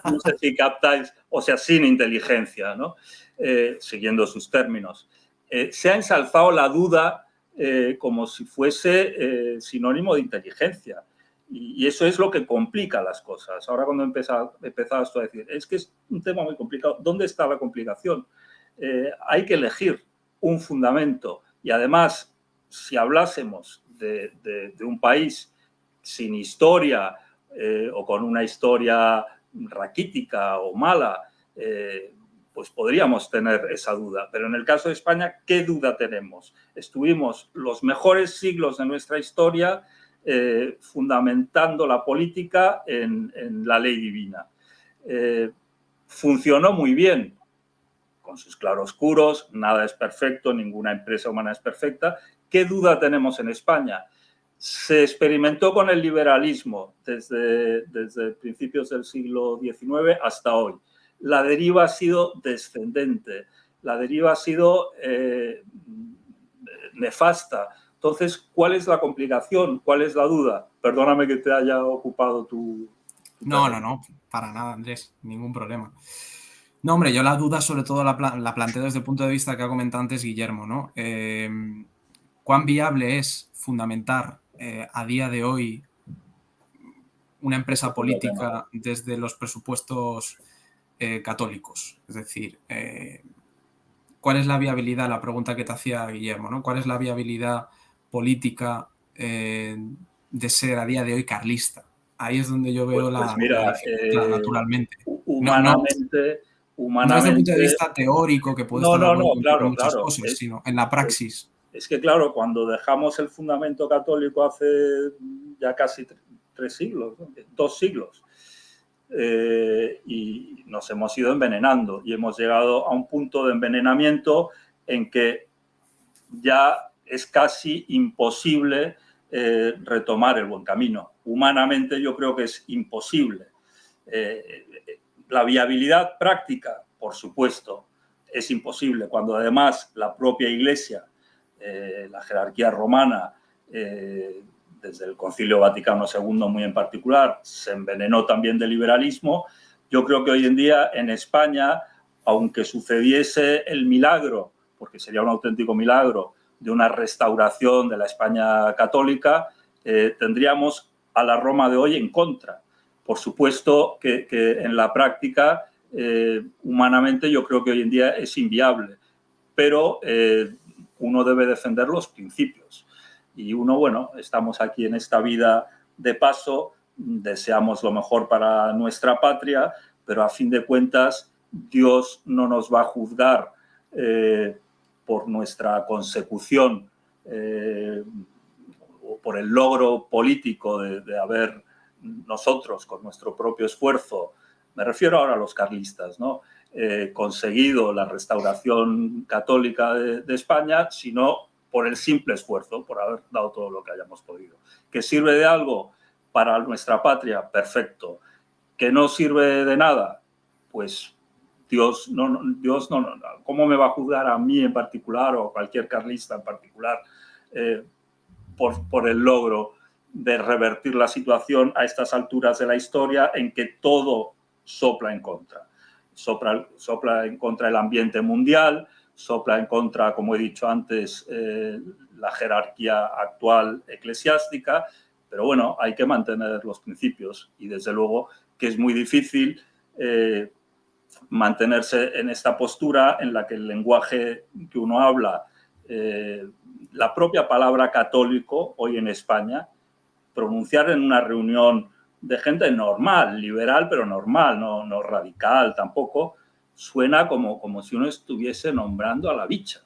No sé si captáis, o sea, sin inteligencia, ¿no? Siguiendo sus términos. Se ha ensalzado la duda como si fuese sinónimo de inteligencia. Y eso es lo que complica las cosas. Ahora cuando empezabas tú a decir, es que es un tema muy complicado. ¿Dónde está la complicación? Hay que elegir un fundamento. Y además, si hablásemos de un país sin historia o con una historia raquítica o mala, pues podríamos tener esa duda. Pero en el caso de España, ¿qué duda tenemos? Estuvimos los mejores siglos de nuestra historia fundamentando la política en la ley divina. Funcionó muy bien, con sus claroscuros, nada es perfecto, ninguna empresa humana es perfecta. ¿Qué duda tenemos en España? Se experimentó con el liberalismo desde principios del siglo XIX hasta hoy. La deriva ha sido descendente, la deriva ha sido nefasta. Entonces, ¿cuál es la complicación? ¿Cuál es la duda? Perdóname que te haya ocupado tu No, para nada, Andrés, ningún problema. No, hombre, yo la duda sobre todo la planteo desde el punto de vista que ha comentado antes Guillermo, ¿no? ¿Cuán viable es fundamentar a día de hoy una empresa política desde los presupuestos católicos? Es decir, ¿cuál es la viabilidad? La pregunta que te hacía Guillermo, ¿no? ¿Cuál es la viabilidad política de ser a día de hoy carlista? Ahí es donde yo veo pues mira, la dificultad, naturalmente. Humanamente, no desde el punto de vista teórico, que puedo estar de acuerdo contigo en muchas claro. cosas, sino en la praxis. Es que, claro, cuando dejamos el fundamento católico hace ya casi 3 siglos, ¿no? 2 siglos, y nos hemos ido envenenando y hemos llegado a un punto de envenenamiento en que ya es casi imposible retomar el buen camino. Humanamente yo creo que es imposible. La viabilidad práctica, por supuesto, es imposible, cuando además la propia Iglesia, la jerarquía romana, desde el Concilio Vaticano II muy en particular, se envenenó también del liberalismo. Yo creo que hoy en día en España, aunque sucediese el milagro, porque sería un auténtico milagro, de una restauración de la España católica, tendríamos a la Roma de hoy en contra. Por supuesto que en la práctica, humanamente, yo creo que hoy en día es inviable, pero uno debe defender los principios. Y uno, bueno, estamos aquí en esta vida de paso, deseamos lo mejor para nuestra patria, pero a fin de cuentas Dios no nos va a juzgar por nuestra consecución o por el logro político de haber nosotros, con nuestro propio esfuerzo, me refiero ahora a los carlistas, ¿no? Conseguido la restauración católica de España, sino por el simple esfuerzo, por haber dado todo lo que hayamos podido. ¿Que sirve de algo para nuestra patria? Perfecto. ¿Que no sirve de nada? Pues Dios no, ¿cómo me va a juzgar a mí en particular o a cualquier carlista en particular por el logro de revertir la situación a estas alturas de la historia en que todo sopla en contra? Sopla en contra el ambiente mundial, sopla en contra, como he dicho antes, la jerarquía actual eclesiástica, pero bueno, hay que mantener los principios y desde luego que es muy difícil mantenerse en esta postura en la que el lenguaje que uno habla, la propia palabra católico hoy en España, pronunciar en una reunión de gente normal, liberal, pero normal, no radical tampoco, suena como si uno estuviese nombrando a la bicha.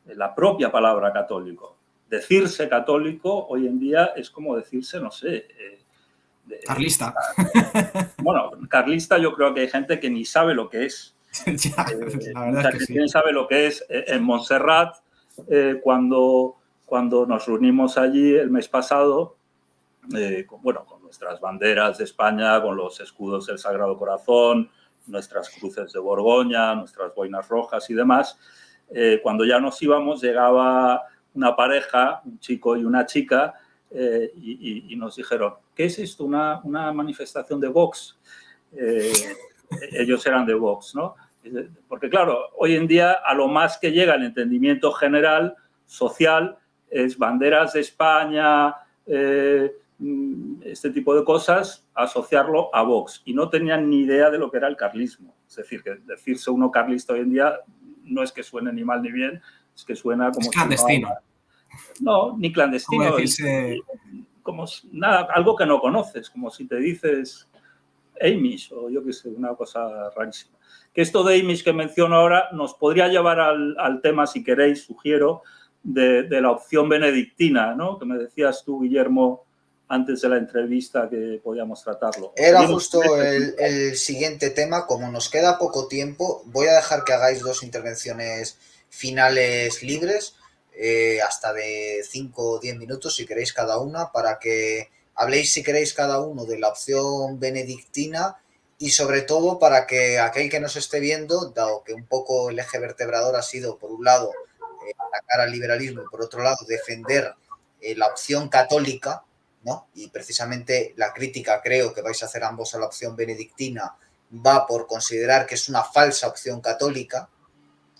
La propia palabra católico. Decirse católico hoy en día es como decirse, no sé... carlista. Bueno, carlista yo creo que hay gente que ni sabe lo que es. Ya, la verdad mucha es que gente sí. sabe lo que es. En Montserrat, cuando nos reunimos allí el mes pasado, con nuestras banderas de España, con los escudos del Sagrado Corazón, nuestras cruces de Borgoña, nuestras boinas rojas y demás, cuando ya nos íbamos llegaba una pareja, un chico y una chica, y nos dijeron, ¿qué es esto? ¿Una manifestación de Vox? Ellos eran de Vox, ¿no? Porque claro, hoy en día a lo más que llega el entendimiento general, social, es banderas de España, este tipo de cosas, asociarlo a Vox. Y no tenían ni idea de lo que era el carlismo. Es decir, que decirse uno carlista hoy en día no es que suene ni mal ni bien, es que suena como... Es clandestino. No, ni clandestino. Como decirse... Como nada, algo que no conoces, como si te dices Amish o yo qué sé, una cosa rarísima. Que esto de Amish que menciono ahora nos podría llevar al tema, si queréis, sugiero, de la opción benedictina, ¿no? Que me decías tú, Guillermo, antes de la entrevista que podíamos tratarlo. Era justo el siguiente tema. Como nos queda poco tiempo, voy a dejar que hagáis 2 intervenciones finales libres, hasta de 5 o 10 minutos si queréis cada una, para que habléis si queréis cada uno de la opción benedictina y sobre todo para que aquel que nos esté viendo, dado que un poco el eje vertebrador ha sido por un lado atacar al liberalismo y por otro lado defender la opción católica, ¿no? Y precisamente la crítica, creo que vais a hacer ambos a la opción benedictina, va por considerar que es una falsa opción católica.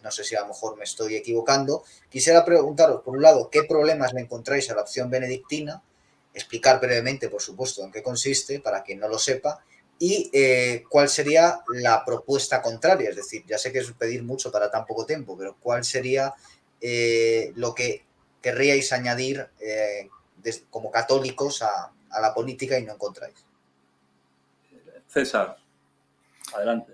No sé si a lo mejor me estoy equivocando. Quisiera preguntaros, por un lado, ¿qué problemas le encontráis a la opción benedictina? Explicar brevemente, por supuesto, en qué consiste, para quien no lo sepa, y cuál sería la propuesta contraria. Es decir, ya sé que es pedir mucho para tan poco tiempo, pero ¿cuál sería lo que querríais añadir como católicos a la política y no encontráis? César, adelante.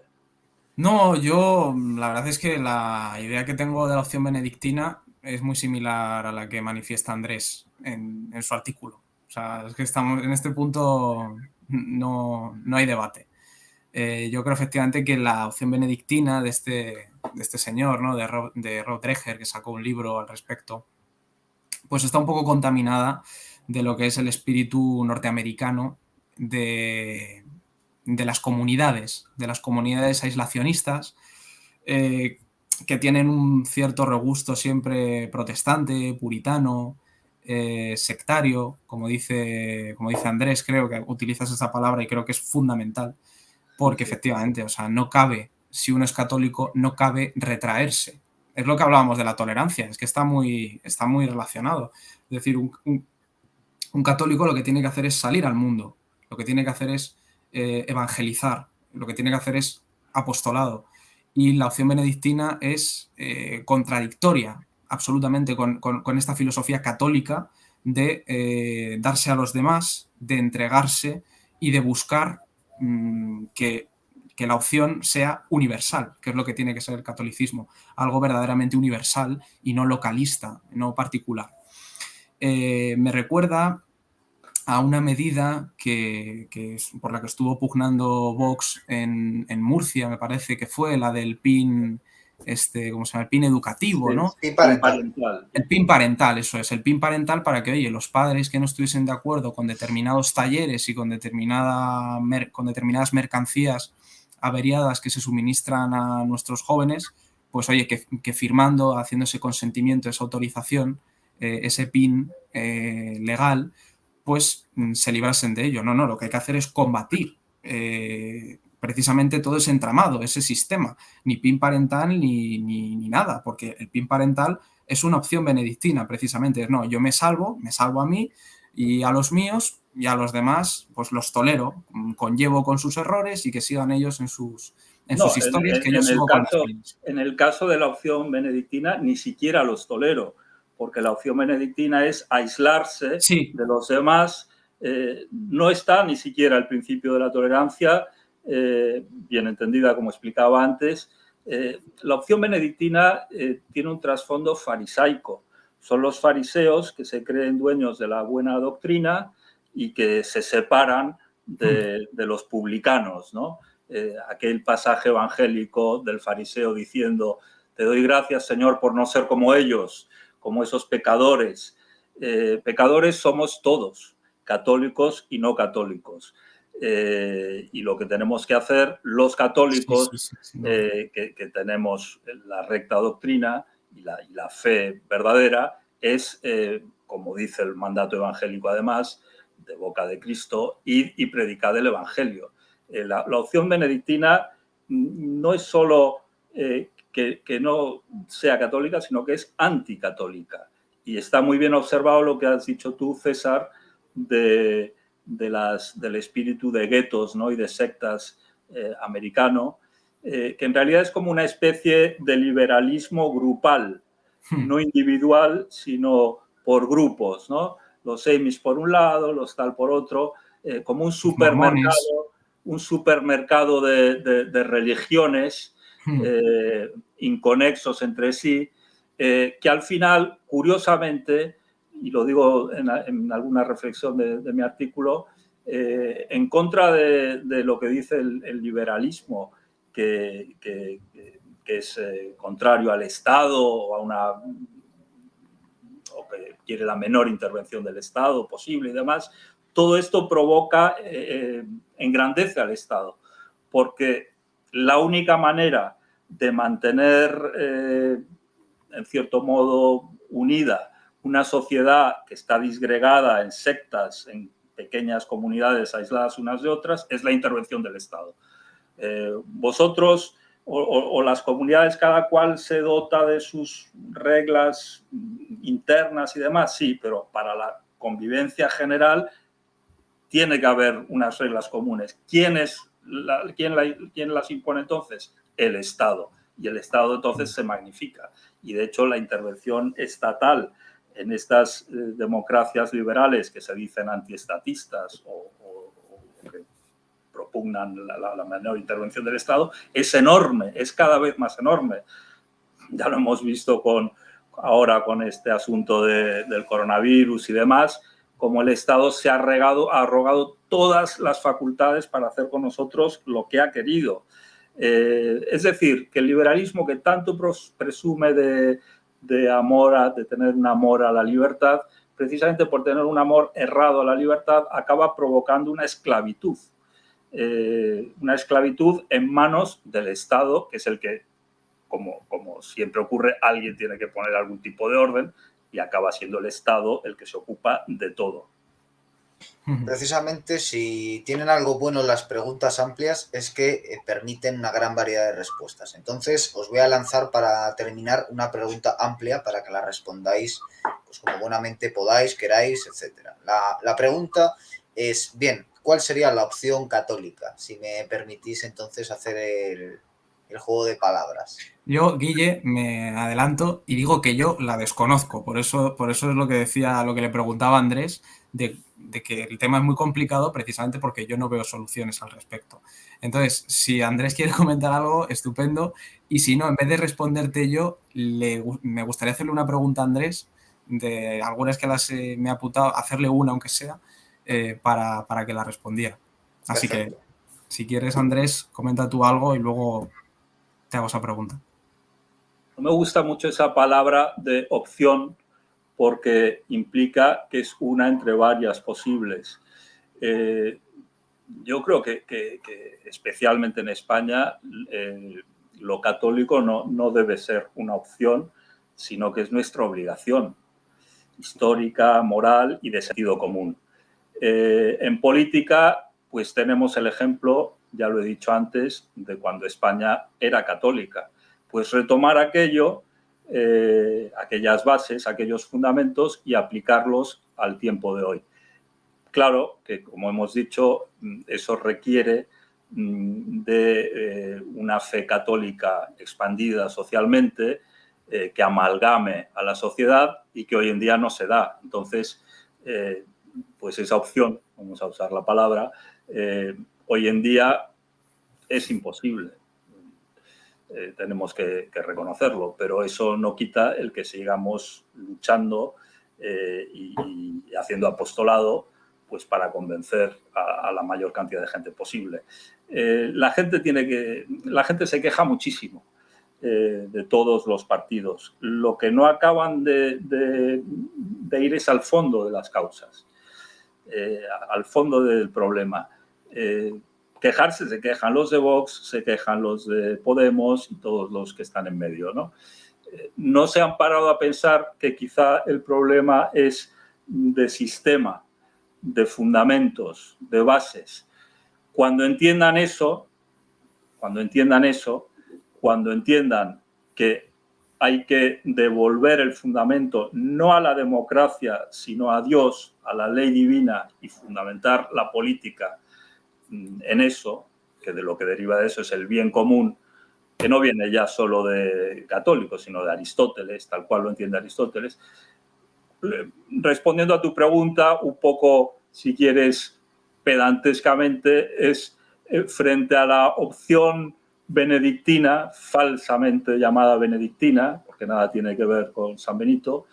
No, yo la verdad es que la idea que tengo de la opción benedictina es muy similar a la que manifiesta Andrés en su artículo. O sea, es que estamos en este punto, no hay debate. Yo creo efectivamente que la opción benedictina de este señor, ¿no? de Rob Dreher, que sacó un libro al respecto, pues está un poco contaminada de lo que es el espíritu norteamericano de las comunidades aislacionistas, que tienen un cierto regusto siempre protestante, puritano, sectario, como dice Andrés, creo que utilizas esa palabra y creo que es fundamental, porque efectivamente, o sea, no cabe, si uno es católico, no cabe retraerse. Es lo que hablábamos de la tolerancia, es que está muy relacionado. Es decir, un católico lo que tiene que hacer es salir al mundo, lo que tiene que hacer es evangelizar, lo que tiene que hacer es apostolado. Y la opción benedictina es contradictoria absolutamente con esta filosofía católica de darse a los demás, de entregarse y de buscar que la opción sea universal, que es lo que tiene que ser el catolicismo, algo verdaderamente universal y no localista, no particular. Me recuerda a una medida por la que estuvo pugnando Vox en Murcia, me parece que fue la del PIN ¿cómo se llama? El PIN educativo, Sí, ¿no? PIN parental. El PIN parental, eso es, el PIN parental para que, oye, los padres que no estuviesen de acuerdo con determinados talleres y con determinadas mercancías averiadas que se suministran a nuestros jóvenes, pues oye, que firmando, haciendo ese consentimiento, esa autorización, ese PIN legal, pues se librasen de ello. No, lo que hay que hacer es combatir precisamente todo ese entramado, ese sistema, ni PIN parental ni nada, porque el PIN parental es una opción benedictina, precisamente. No, yo me salvo a mí y a los míos y a los demás, pues los tolero, conllevo con sus errores y que sigan ellos en sus No, historias, que yo sigo con las mías. en el caso de la opción benedictina, ni siquiera los tolero, porque la opción benedictina es aislarse Sí. de los demás. No está ni siquiera el principio de la tolerancia, bien entendida, como explicaba antes. La opción benedictina tiene un trasfondo farisaico. Son los fariseos que se creen dueños de la buena doctrina y que se separan de los publicanos, ¿no? Aquel pasaje evangélico del fariseo diciendo: te doy gracias, Señor, por no ser como ellos, como esos pecadores. Pecadores somos todos, católicos y no católicos. Y lo que tenemos que hacer los católicos, que tenemos la recta doctrina y la fe verdadera, es, como dice el mandato evangélico además, de boca de Cristo, id y predicad el evangelio. La opción benedictina no es solo que no sea católica, sino que es anticatólica. Y está muy bien observado lo que has dicho tú, César, del espíritu de guetos, ¿no? Y de sectas americano, que en realidad es como una especie de liberalismo grupal, no individual, sino por grupos, ¿no? Los Amish por un lado, los tal por otro, como un supermercado de religiones inconexos entre sí, que al final, curiosamente, y lo digo en alguna reflexión de mi artículo, en contra de lo que dice el liberalismo, que es contrario al Estado o que quiere la menor intervención del Estado posible y demás, todo esto provoca, engrandece al Estado, porque la única manera de mantener, en cierto modo, unida una sociedad que está disgregada en sectas, en pequeñas comunidades aisladas unas de otras, es la intervención del Estado. Vosotros o las comunidades, cada cual se dota de sus reglas internas y demás, sí, pero para la convivencia general tiene que haber unas reglas comunes. ¿Quién las impone entonces? El Estado. Y el Estado entonces se magnifica. Y de hecho la intervención estatal en estas democracias liberales que se dicen antiestatistas o que propugnan la menor intervención del Estado, es enorme, es cada vez más enorme. Ya lo hemos visto ahora con este asunto del coronavirus y demás, como el Estado se ha arrogado todas las facultades para hacer con nosotros lo que ha querido. Es decir, que el liberalismo, que tanto presume de tener un amor a la libertad, precisamente por tener un amor errado a la libertad, acaba provocando una esclavitud. Una esclavitud en manos del Estado, que es el que, como siempre ocurre, alguien tiene que poner algún tipo de orden y acaba siendo el Estado el que se ocupa de todo. Precisamente, si tienen algo bueno las preguntas amplias, es que permiten una gran variedad de respuestas. Entonces, os voy a lanzar para terminar una pregunta amplia para que la respondáis pues como buenamente podáis, queráis, etc. La pregunta es, bien, ¿cuál sería la opción católica? Si me permitís entonces hacer el juego de palabras. Yo, Guille, me adelanto y digo que yo la desconozco. Por eso es lo que decía, lo que le preguntaba a Andrés, de que el tema es muy complicado precisamente porque yo no veo soluciones al respecto. Entonces, si Andrés quiere comentar algo, estupendo. Y si no, en vez de responderte yo, me gustaría hacerle una pregunta a Andrés, de algunas que me ha apuntado, hacerle una aunque sea, para que la respondiera. Así Perfecto. que, si quieres, Andrés, comenta tú algo y luego te hago esa pregunta. No me gusta mucho esa palabra de opción porque implica que es una entre varias posibles. Yo creo que especialmente en España lo católico no debe ser una opción, sino que es nuestra obligación histórica, moral y de sentido común. En política, pues tenemos el ejemplo, ya lo he dicho antes, de cuando España era católica. Pues retomar aquello, aquellas bases, aquellos fundamentos y aplicarlos al tiempo de hoy. Claro que, como hemos dicho, eso requiere de una fe católica expandida socialmente, que amalgame a la sociedad y que hoy en día no se da. Entonces, pues esa opción, vamos a usar la palabra, hoy en día es imposible. Tenemos que reconocerlo, pero eso no quita el que sigamos luchando y haciendo apostolado pues para convencer a la mayor cantidad de gente posible. La gente se queja muchísimo de todos los partidos. Lo que no acaban de ir es al fondo de las causas, al fondo del problema. Quejarse se quejan los de Vox, se quejan los de Podemos y todos los que están en medio, ¿no? No se han parado a pensar que quizá el problema es de sistema, de fundamentos, de bases. Cuando entiendan cuando entiendan que hay que devolver el fundamento no a la democracia, sino a Dios, a la ley divina y fundamentar la política en eso, que de lo que deriva de eso es el bien común, que no viene ya solo de católicos, sino de Aristóteles, tal cual lo entiende Aristóteles. Respondiendo a tu pregunta, un poco, si quieres, pedantescamente, es frente a la opción benedictina, falsamente llamada benedictina, porque nada tiene que ver con San Benito,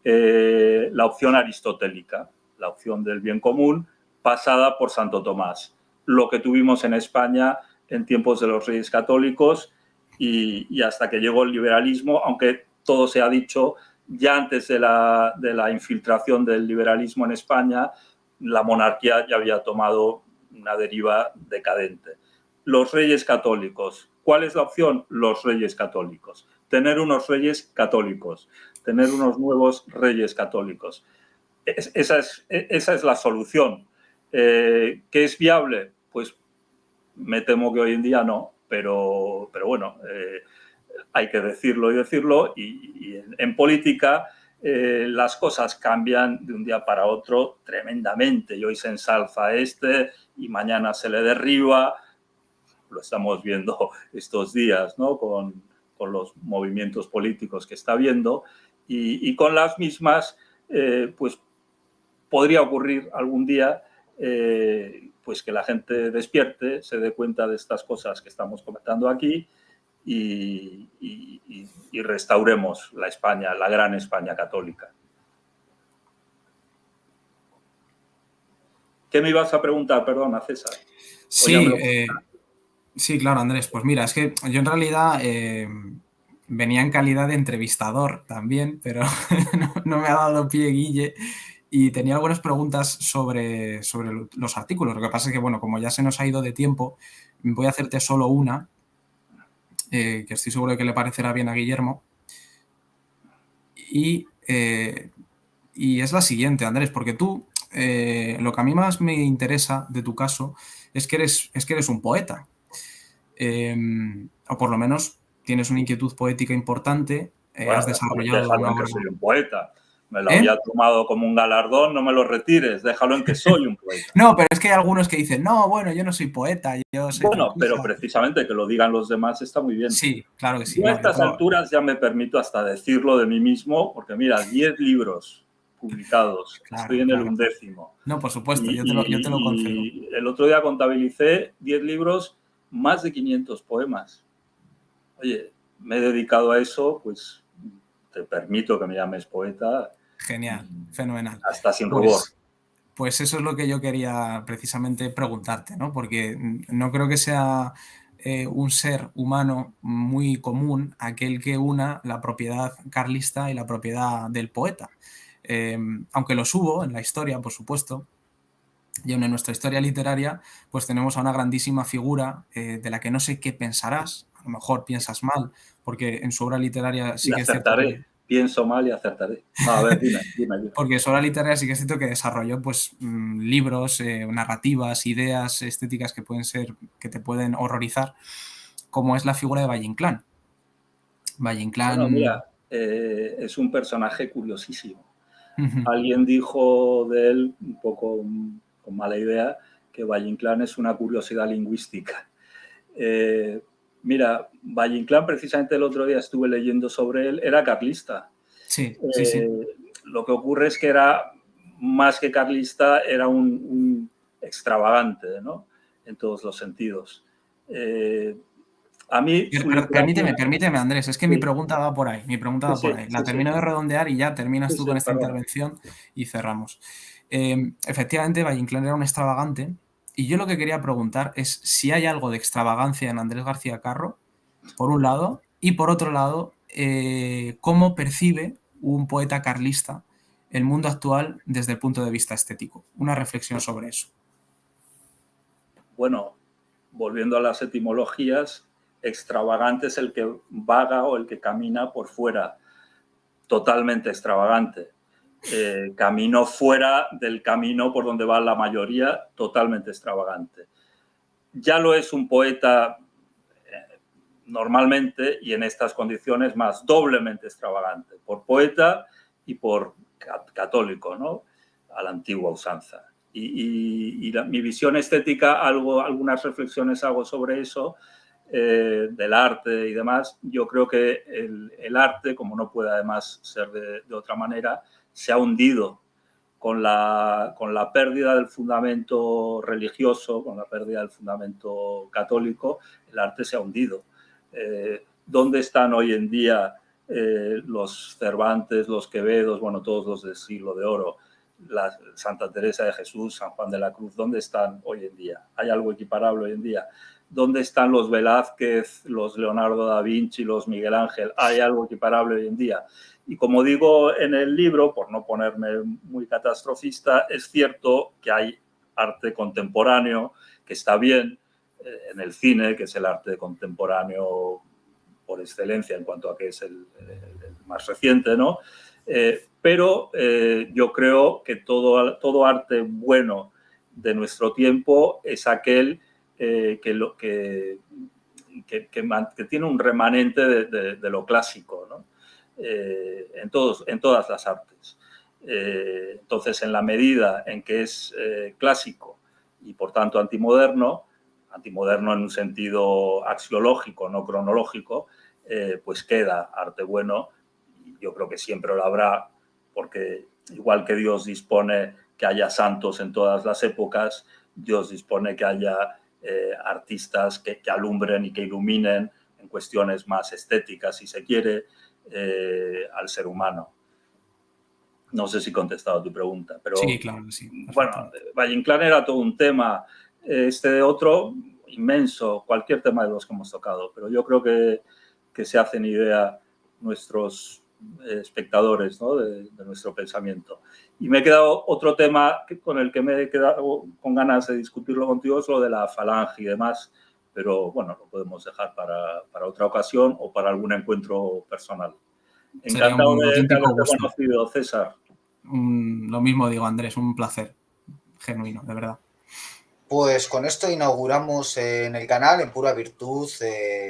la opción aristotélica, la opción del bien común, pasada por Santo Tomás. Lo que tuvimos en España en tiempos de los Reyes Católicos y hasta que llegó el liberalismo, aunque todo se ha dicho, ya antes de la infiltración del liberalismo en España, la monarquía ya había tomado una deriva decadente. Los Reyes Católicos. ¿Cuál es la opción? Los Reyes Católicos. Tener unos Reyes Católicos, tener unos nuevos Reyes Católicos. Esa es la solución. ¿Qué es viable? Pues me temo que hoy en día no, pero bueno, hay que decirlo y en política las cosas cambian de un día para otro tremendamente y hoy se ensalza y mañana se le derriba. Lo estamos viendo estos días, ¿no? Con los movimientos políticos que está habiendo y con las mismas, pues podría ocurrir algún día pues que la gente despierte, se dé cuenta de estas cosas que estamos comentando aquí y restauremos la España, la gran España católica. ¿Qué me ibas a preguntar? Perdona, César. Sí, claro, Andrés. Pues mira, es que yo en realidad venía en calidad de entrevistador también, pero no me ha dado pie Guille y tenía algunas preguntas sobre los artículos. Lo que pasa es que, bueno, como ya se nos ha ido de tiempo, voy a hacerte solo una, que estoy seguro de que le parecerá bien a Guillermo. Y es la siguiente, Andrés, porque tú, lo que a mí más me interesa de tu caso es que eres un poeta. O por lo menos tienes una inquietud poética importante, bueno, has desarrollado déjalo en que soy un poeta. Me lo había tomado como un galardón, no me lo retires, déjalo en que soy un poeta. No, pero es que hay algunos que dicen, no, bueno, yo no soy poeta, yo soy bueno, pero precisamente que lo digan los demás está muy bien. Sí, claro que sí. Yo a estas alturas ya me permito hasta decirlo de mí mismo, porque mira, 10 libros publicados, estoy en el 11º. No, por supuesto, yo te lo concedo. Y el otro día contabilicé 10 libros, más de 500 poemas. Oye, me he dedicado a eso, pues te permito que me llames poeta. Genial, fenomenal. Hasta sin rubor. Pues eso es lo que yo quería precisamente preguntarte, ¿no? Porque no creo que sea un ser humano muy común, aquel que una la propiedad carlista y la propiedad del poeta. Aunque los hubo en la historia, por supuesto, y aún en nuestra historia literaria, pues tenemos a una grandísima figura de la que no sé qué pensarás, a lo mejor piensas mal, porque en su obra literaria Y sí que es cierto acertaré. que... Pienso mal y acertaré. No, a ver, dime. Porque su obra literaria sí que es cierto que desarrolló pues, libros, narrativas, ideas estéticas que pueden ser, que te pueden horrorizar, como es la figura de Valle Inclán. Valle Bueno, Inclán... mira, es un personaje curiosísimo. Uh-huh. Alguien dijo de él, un poco con mala idea, que Valle Inclán es una curiosidad lingüística. Mira, Valle Inclán, precisamente el otro día estuve leyendo sobre él, era carlista. Sí, sí, sí. Lo que ocurre es que era, más que carlista, era un extravagante, ¿no? En todos los sentidos. A mí su literatura... Permíteme, Andrés, es que mi Sí, pregunta va por ahí, La sí, termino de redondear y ya terminas sí, tú sí, con esta perdona. intervención y cerramos. Efectivamente, Valle Inclán era un extravagante y yo lo que quería preguntar es si hay algo de extravagancia en Andrés García Carro, por un lado, y por otro lado, cómo percibe un poeta carlista el mundo actual desde el punto de vista estético. Una reflexión sobre eso. Bueno, volviendo a las etimologías, extravagante es el que vaga o el que camina por fuera, totalmente extravagante. Camino fuera del camino por donde va la mayoría, totalmente extravagante. Ya lo es un poeta normalmente y en estas condiciones más doblemente extravagante, por poeta y por católico, ¿no? A la antigua usanza. Mi visión estética, algunas reflexiones hago sobre eso, del arte y demás. Yo creo que el arte, como no puede además ser de otra manera, se ha hundido con la pérdida del fundamento religioso, con la pérdida del fundamento católico. El arte se ha hundido. ¿Dónde están hoy en día los Cervantes, los Quevedos, bueno, todos los del siglo de oro, la Santa Teresa de Jesús, San Juan de la Cruz? ¿Dónde están hoy en día? ¿Hay algo equiparable hoy en día? ¿Dónde están los Velázquez, los Leonardo da Vinci, los Miguel Ángel? ¿Hay algo equiparable hoy en día? Y como digo en el libro, por no ponerme muy catastrofista, es cierto que hay arte contemporáneo que está bien en el cine, que es el arte contemporáneo por excelencia en cuanto a que es el más reciente, ¿no? Pero yo creo que todo arte bueno de nuestro tiempo es aquel que tiene un remanente de lo clásico, ¿no? En todas las artes. Entonces, en la medida en que es clásico y por tanto antimoderno en un sentido axiológico, no cronológico, pues queda arte bueno. Y yo creo que siempre lo habrá, porque igual que Dios dispone que haya santos en todas las épocas, Dios dispone que haya artistas que alumbren y que iluminen en cuestiones más estéticas, si se quiere, al ser humano. No sé si he contestado a tu pregunta, pero Sí, claro que sí, bueno, perfectamente. Valle Inclán era todo un tema, este otro inmenso, cualquier tema de los que hemos tocado, pero yo creo que se hacen idea nuestros espectadores, ¿no? de nuestro pensamiento. Y me he quedado otro tema con el que me he quedado con ganas de discutirlo contigo, es lo de la falange y demás, pero bueno, lo podemos dejar para otra ocasión o para algún encuentro personal. Sería Encantado un de auténtico haberte gusto. conocido, César. Lo mismo digo, Andrés, un placer genuino, de verdad. Pues con esto inauguramos en el canal, en pura virtud,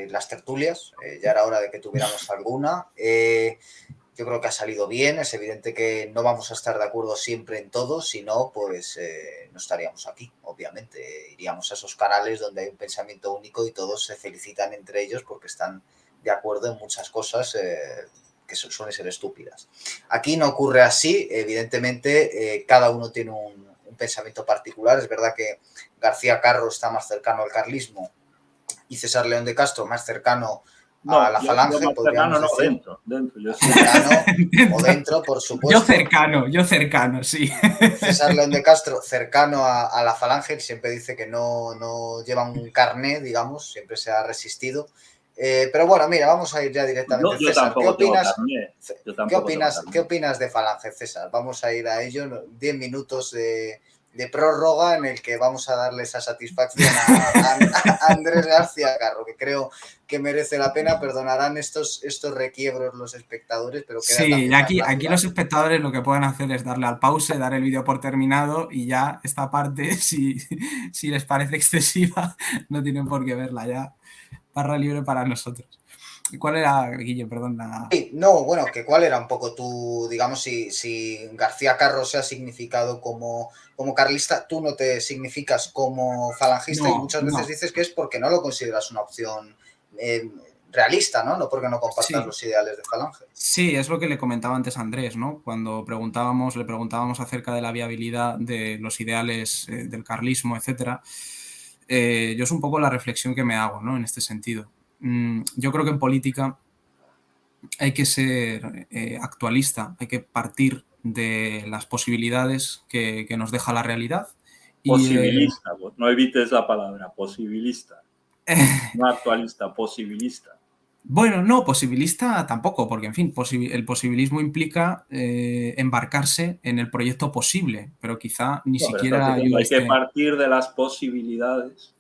las tertulias. Ya era hora de que tuviéramos alguna. Yo creo que ha salido bien. Es evidente que no vamos a estar de acuerdo siempre en todo, si no, pues no estaríamos aquí, obviamente. Iríamos a esos canales donde hay un pensamiento único y todos se felicitan entre ellos porque están de acuerdo en muchas cosas que suelen ser estúpidas. Aquí no ocurre así. Evidentemente, cada uno tiene un pensamiento particular. Es verdad que García Carro está más cercano al carlismo y César León de Castro más cercano No, la yo falange, más cercano podríamos no, decir. dentro. Yo sí. Cercano o dentro, por supuesto. Yo cercano, sí. César León de Castro, cercano a la falange, él siempre dice que no lleva un carné, digamos, siempre se ha resistido. Pero bueno, mira, vamos a ir ya directamente. Yo César, ¿qué tampoco tengo opinas? carné. Yo tampoco tengo carné. ¿Qué opinas de Falange, César? Vamos a ir a ello. 10 minutos de prórroga en el que vamos a darle esa satisfacción a Andrés García Carro, que creo que merece la pena. Perdonarán estos requiebros los espectadores, pero queda Sí, también y más aquí los natural. espectadores lo que pueden hacer es darle al pause, dar el vídeo por terminado y ya esta parte, si les parece excesiva, no tienen por qué verla ya. Barra libre para nosotros. ¿Cuál era, Guille? Perdón. Sí, no, bueno, que cuál era un poco tu, digamos, si García Carro se ha significado como carlista, tú no te significas como falangista y muchas veces No. dices que es porque no lo consideras una opción realista, ¿no? No porque no compartas los ideales de Falange. Sí, es lo que le comentaba antes a Andrés, ¿no? Cuando le preguntábamos acerca de la viabilidad de los ideales del carlismo, etcétera. Yo es un poco la reflexión que me hago, ¿no? En este sentido. Yo creo que en política hay que ser actualista, hay que partir de las posibilidades que nos deja la realidad. Posibilista, no evites la palabra, posibilista. No actualista, posibilista. Bueno, no, posibilista tampoco, porque en fin, el posibilismo implica embarcarse en el proyecto posible, pero quizá ni No, pero estás siquiera diciendo, yo hay que esté... partir de las posibilidades.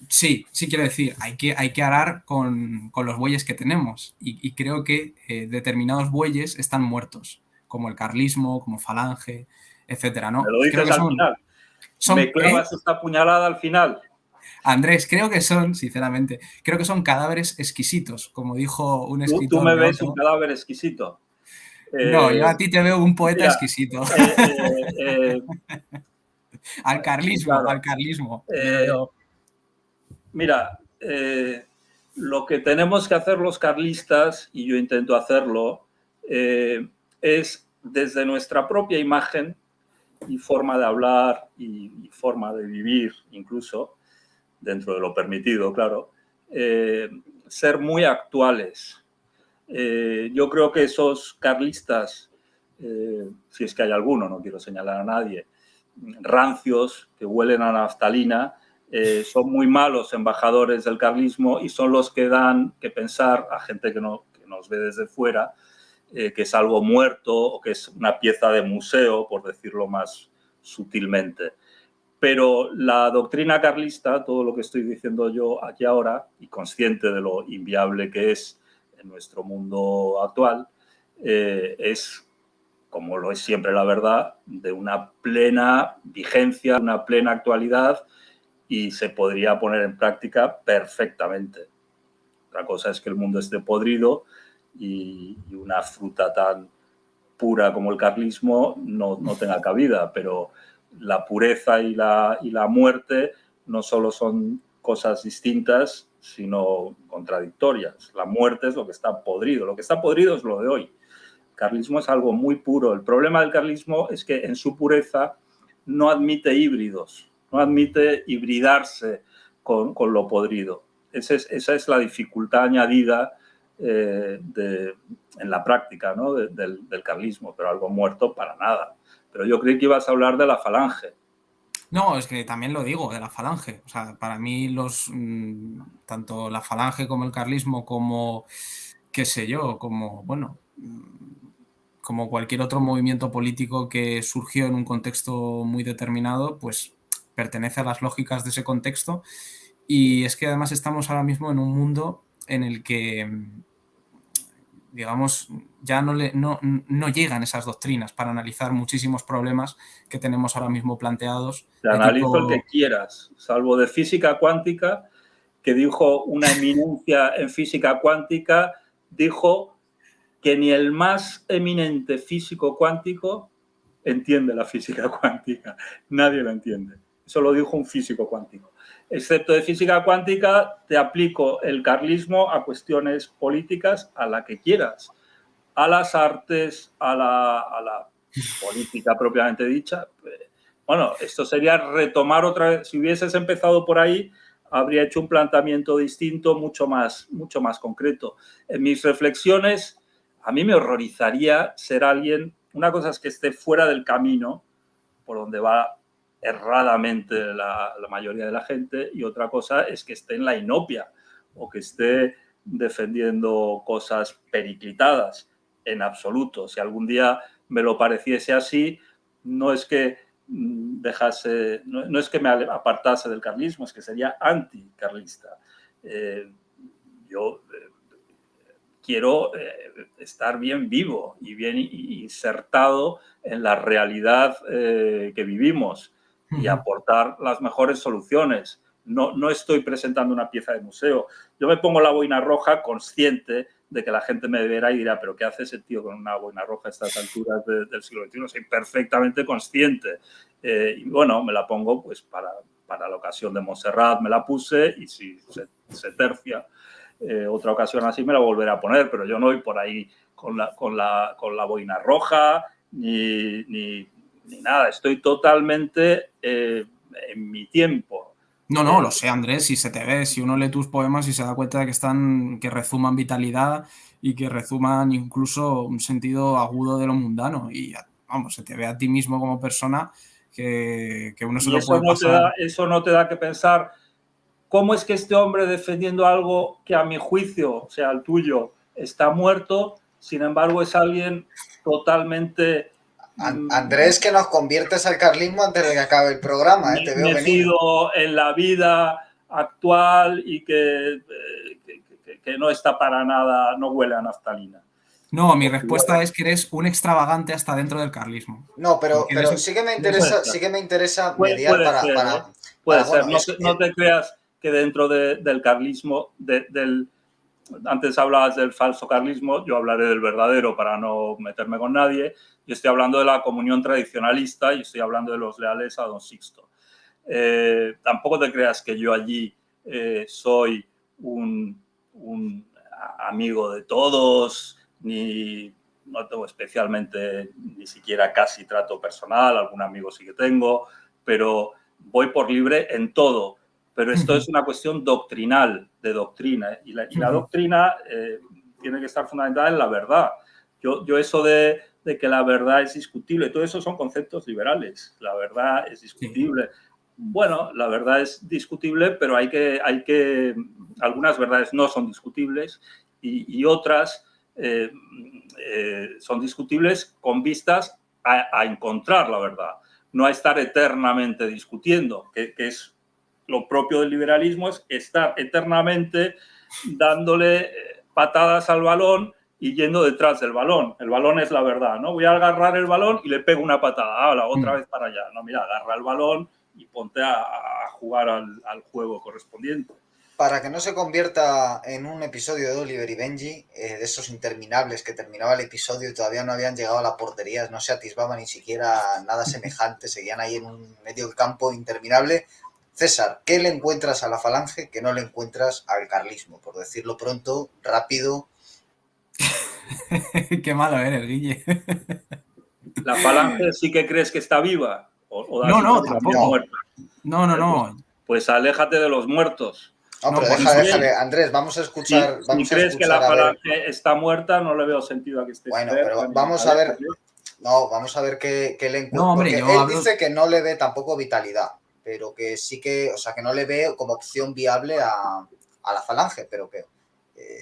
Sí, quiero decir, hay que arar con los bueyes que tenemos y creo que determinados bueyes están muertos, como el carlismo, como Falange, etcétera, Me ¿no? lo Creo dices que al final. Me ¿eh? clavas esta puñalada al final. Andrés, creo que son, sinceramente, creo que son cadáveres exquisitos, como dijo un Tú escritor me de ves un otro. cadáver exquisito. No, yo a ti te veo un poeta Mira, exquisito. eh, Al claro. carlismo, le veo. Mira, lo que tenemos que hacer los carlistas, y yo intento hacerlo, es desde nuestra propia imagen y forma de hablar y forma de vivir, incluso, dentro de lo permitido, claro, ser muy actuales. Yo creo que esos carlistas, si es que hay alguno, no quiero señalar a nadie, rancios, que huelen a naftalina, son muy malos embajadores del carlismo y son los que dan que pensar a gente que nos ve desde fuera, que es algo muerto o que es una pieza de museo, por decirlo más sutilmente. Pero la doctrina carlista, todo lo que estoy diciendo yo aquí ahora, y consciente de lo inviable que es en nuestro mundo actual, es, como lo es siempre la verdad, de una plena vigencia, una plena actualidad y se podría poner en práctica perfectamente. Otra cosa es que el mundo esté podrido y una fruta tan pura como el carlismo no tenga cabida, pero la pureza y la muerte no solo son cosas distintas, sino contradictorias. La muerte es lo que está podrido es lo de hoy. El carlismo es algo muy puro. El problema del carlismo es que en su pureza no admite híbridos, no admite hibridarse con lo podrido. Esa es la dificultad añadida en la práctica, ¿no? del carlismo, pero algo muerto para nada. Pero yo creí que ibas a hablar de la falange. No, es que también lo digo, de la falange. O sea, para mí tanto la falange como el carlismo, como, qué sé yo, como, bueno, como cualquier otro movimiento político que surgió en un contexto muy determinado, pues pertenece a las lógicas de ese contexto. Y es que además estamos ahora mismo en un mundo en el que, digamos, ya no llegan esas doctrinas para analizar muchísimos problemas que tenemos ahora mismo planteados. Te De analizo el tipo... que quieras, salvo de física cuántica, que dijo una eminencia en física cuántica, dijo que ni el más eminente físico cuántico entiende la física cuántica. Nadie lo entiende. Eso lo dijo un físico cuántico. Excepto de física cuántica, te aplico el carlismo a cuestiones políticas, a la que quieras. A las artes, a la política propiamente dicha. Bueno, esto sería retomar otra vez, si hubieses empezado por ahí, habría hecho un planteamiento distinto, mucho más concreto. En mis reflexiones, a mí me horrorizaría ser alguien, una cosa es que esté fuera del camino, por donde va erradamente la mayoría de la gente, y otra cosa es que esté en la inopia o que esté defendiendo cosas periclitadas. En absoluto. Si algún día me lo pareciese así, no es que dejase, no es que me apartase del carlismo, es que sería anticarlista. Yo quiero estar bien vivo y bien insertado en la realidad que vivimos y aportar las mejores soluciones. No estoy presentando una pieza de museo. Yo me pongo la boina roja consciente de que la gente me verá y dirá, pero ¿qué hace ese tío con una boina roja a estas alturas del siglo XXI? Soy perfectamente consciente. Y bueno, me la pongo pues para la ocasión de Montserrat, me la puse, y si se tercia otra ocasión así me la volveré a poner, pero yo no voy por ahí con la boina roja ni nada. Estoy totalmente en mi tiempo. No, lo sé, Andrés, si se te ve, si uno lee tus poemas y se da cuenta de que rezuman vitalidad y que rezuman incluso un sentido agudo de lo mundano. Y vamos, se te ve a ti mismo como persona que uno se lo puede pasar. Eso no te da que pensar cómo es que este hombre, defendiendo algo que a mi juicio, o sea, el tuyo, está muerto, sin embargo es alguien totalmente... Andrés, que nos conviertes al carlismo antes de que acabe el programa, te veo venir. En la vida actual y que no está para nada, no huele a naftalina. No, mi respuesta es que eres un extravagante hasta dentro del carlismo. No, pero sí que me interesa mediar puede ser, para... Puede ser. No te creas que dentro del carlismo, antes hablabas del falso carlismo, yo hablaré del verdadero para no meterme con nadie. Yo estoy hablando de la comunión tradicionalista y estoy hablando de los leales a Don Sixto. Tampoco te creas que yo allí soy un amigo de todos, ni no tengo especialmente ni siquiera casi trato personal, algún amigo sí que tengo, pero voy por libre en todo. Pero esto es una cuestión doctrinal, de doctrina, y la doctrina tiene que estar fundamentada en la verdad. Yo eso de que la verdad es discutible, todo eso son conceptos liberales. La verdad es discutible. Bueno, la verdad es discutible, pero algunas verdades no son discutibles y otras son discutibles con vistas a encontrar la verdad, no a estar eternamente discutiendo, que es lo propio del liberalismo, es estar eternamente dándole patadas al balón y yendo detrás del balón. El balón es la verdad, ¿no? Voy a agarrar el balón y le pego una patada. Otra vez para allá. No, mira, agarra el balón y ponte a jugar al juego correspondiente. Para que no se convierta en un episodio de Oliver y Benji, de esos interminables que terminaba el episodio y todavía no habían llegado a la portería, no se atisbaba ni siquiera nada semejante, seguían ahí en un medio campo interminable. César, ¿qué le encuentras a la Falange que no le encuentras al carlismo? Por decirlo pronto, rápido. Qué malo eres, Guille. ¿La Falange sí que crees que está viva? No, tampoco. No. Pues aléjate de los muertos. No, pero déjale, Andrés, vamos a escuchar. Si crees que la Falange está muerta, no le veo sentido a que esté. Bueno, pero vamos a ver. No, vamos a ver qué le encuentra. No, porque él dice que no le ve tampoco vitalidad, pero que sí que, o sea, que no le ve como opción viable a la Falange, pero que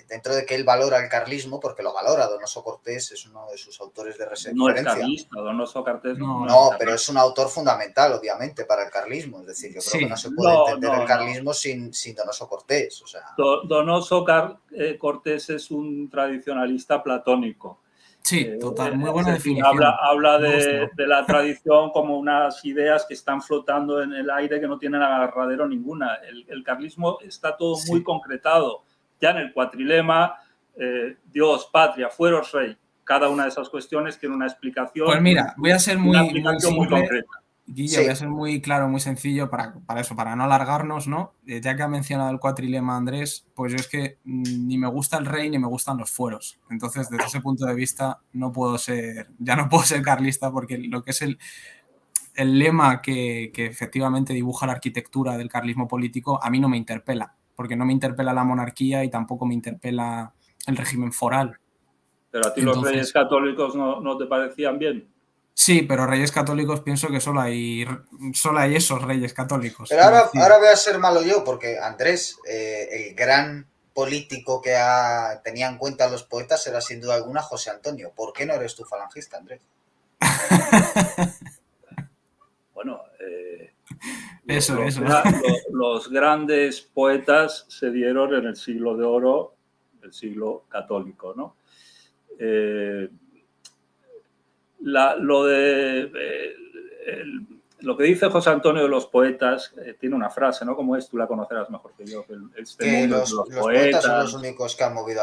dentro de que él valora el carlismo, porque lo valora, Donoso Cortés es uno de sus autores de referencia. No es carlista, Donoso Cortés no, pero es un autor fundamental, obviamente, para el carlismo. Es decir, yo creo que no se puede entender el carlismo sin Donoso Cortés. O sea. Donoso Cortés es un tradicionalista platónico. Sí, total, muy buena definición. Habla de la tradición como unas ideas que están flotando en el aire que no tienen agarradero ninguna. El carlismo está todo muy concretado. Ya en el cuatrilema, Dios, patria, fueros rey, cada una de esas cuestiones tiene una explicación. Pues mira, voy a ser muy simple, concreta. Guille, voy a ser muy claro, muy sencillo para eso, para no alargarnos, ¿no? Ya que ha mencionado el cuatrilema Andrés, pues yo es que ni me gusta el rey ni me gustan los fueros. Entonces, desde ese punto de vista, ya no puedo ser carlista porque lo que es el lema que efectivamente dibuja la arquitectura del carlismo político a mí no me interpela, porque no me interpela la monarquía y tampoco me interpela el régimen foral. Pero a ti los Entonces, reyes católicos no te parecían bien. sí, pero reyes católicos pienso que solo hay esos reyes católicos. Pero Es ahora, decir, ahora voy a ser malo yo, porque Andrés, el gran político que tenía en cuenta a los poetas era sin duda alguna José Antonio. ¿Por qué no eres tú falangista, Andrés? Bueno, eso. los grandes poetas se dieron en el siglo de oro, el siglo católico, ¿no? Lo que dice José Antonio de los poetas tiene una frase, ¿no? Como es, tú la conocerás mejor que yo, que este Que mundo es de los los poetas son los poetas. únicos que han movido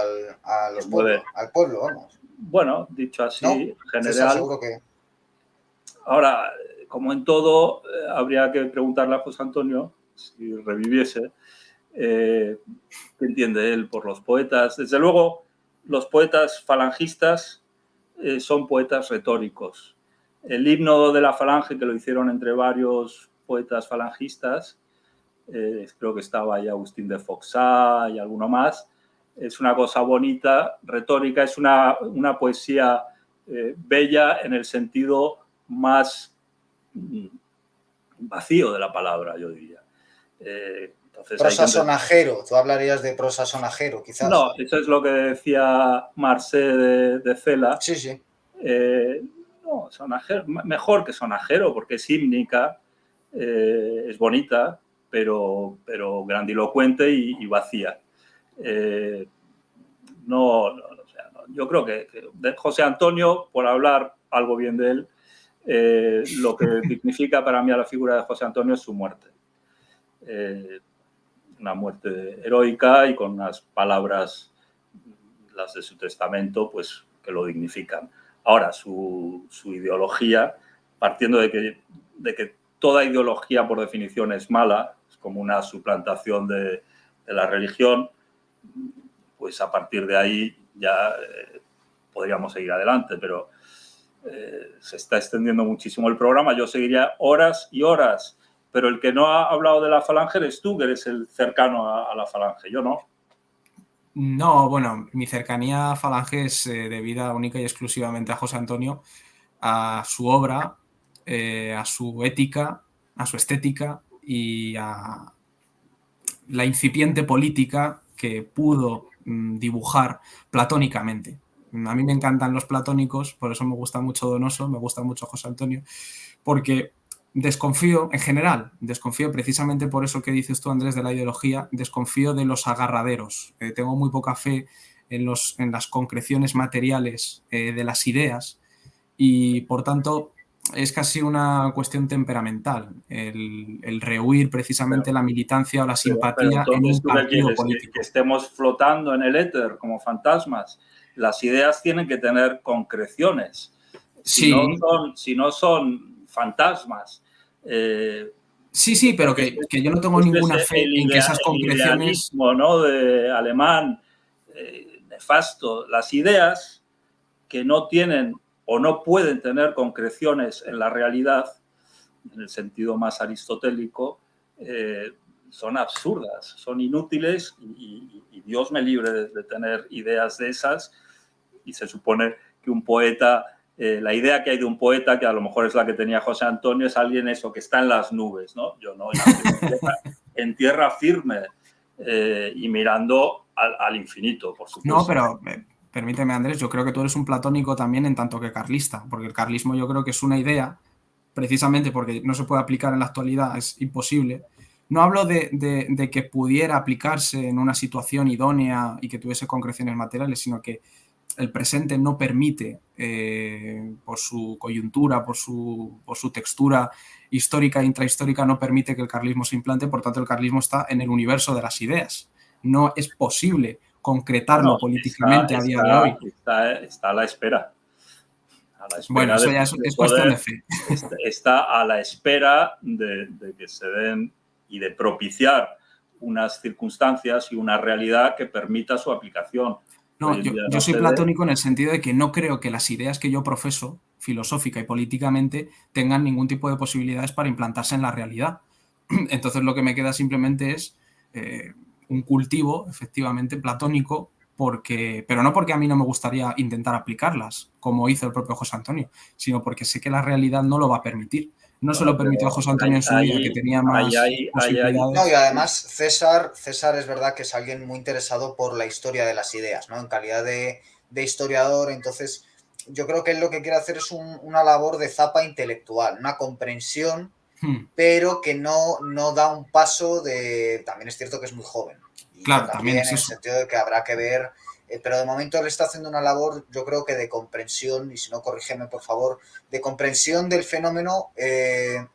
Mueve. al pueblo, vamos. Bueno, dicho así, ¿No? en César, general. seguro que... Ahora, como en todo, habría que preguntarle a José Antonio, si reviviese, qué entiende él por los poetas. Desde luego, los poetas falangistas son poetas retóricos. El himno de la falange, que lo hicieron entre varios poetas falangistas, creo que estaba ahí Agustín de Foxá y alguno más, es una cosa bonita, retórica, es una poesía bella en el sentido más vacío de la palabra, yo diría. Entonces prosa sonajero, tú hablarías de prosa sonajero, quizás. No, eso es lo que decía Marcé de Cela. Sí, sí. No, sonajero, mejor que sonajero, porque es hímnica, es bonita, pero grandilocuente y vacía. Yo creo que de José Antonio, por hablar algo bien de él, lo que significa para mí a la figura de José Antonio es su muerte. Una muerte heroica y con unas palabras, las de su testamento, pues que lo dignifican. Ahora, su ideología, partiendo de que toda ideología por definición es mala, es como una suplantación de la religión, pues a partir de ahí ya podríamos seguir adelante, pero se está extendiendo muchísimo el programa. Yo seguiría horas y horas, pero el que no ha hablado de la falange eres tú, que eres el cercano a la falange, yo no. No, bueno, mi cercanía a falange es debida única y exclusivamente a José Antonio, a su obra, a su ética, a su estética y a la incipiente política que pudo dibujar platónicamente. A mí me encantan los platónicos, por eso me gusta mucho Donoso, me gusta mucho José Antonio, porque desconfío, en general, desconfío precisamente por eso que dices tú, Andrés, de la ideología, desconfío de los agarraderos. Tengo muy poca fe en las concreciones materiales de las ideas y, por tanto, es casi una cuestión temperamental el rehuir precisamente la militancia o la Pero simpatía en entonces, un ¿tú qué partido quieres? político. Que estemos flotando en el éter como fantasmas. Las ideas tienen que tener concreciones. Si no son fantasmas. Sí, pero que yo no tengo ninguna fe en que esas concreciones... El idealismo, ¿no?, de alemán, nefasto. Las ideas que no tienen o no pueden tener concreciones en la realidad, en el sentido más aristotélico, son absurdas, son inútiles y Dios me libre de tener ideas de esas. Y se supone que un poeta, la idea que hay de un poeta, que a lo mejor es la que tenía José Antonio, es alguien eso, que está en las nubes, ¿no? Yo no, yo estoy en tierra firme y mirando al infinito, por supuesto. No, pero permíteme, Andrés, yo creo que tú eres un platónico también en tanto que carlista, porque el carlismo yo creo que es una idea, precisamente porque no se puede aplicar en la actualidad, es imposible. No hablo de que pudiera aplicarse en una situación idónea y que tuviese concreciones materiales, sino que el presente no permite, por su coyuntura, por su textura histórica e intrahistórica, no permite que el carlismo se implante, por tanto el carlismo está en el universo de las ideas. No es posible concretarlo políticamente a día de hoy. Está a la espera. Bueno, eso ya es cuestión de fe. Está a la espera de que se den y de propiciar unas circunstancias y una realidad que permita su aplicación. No, yo soy platónico en el sentido de que no creo que las ideas que yo profeso filosófica y políticamente tengan ningún tipo de posibilidades para implantarse en la realidad. Entonces lo que me queda simplemente es un cultivo, efectivamente, platónico, pero no porque a mí no me gustaría intentar aplicarlas, como hizo el propio José Antonio, sino porque sé que la realidad no lo va a permitir. No se lo permitió a José Antonio en su vida, que tenía más posibilidades. No, y además César es verdad que es alguien muy interesado por la historia de las ideas, ¿no? En calidad de historiador, entonces yo creo que él lo que quiere hacer es una labor de zapa intelectual, una comprensión, pero que no da un paso de... También es cierto que es muy joven. Y claro, yo también es en el eso. sentido de que habrá que ver... pero de momento él está haciendo una labor, yo creo que de comprensión, y si no, corrígeme por favor, de comprensión del fenómeno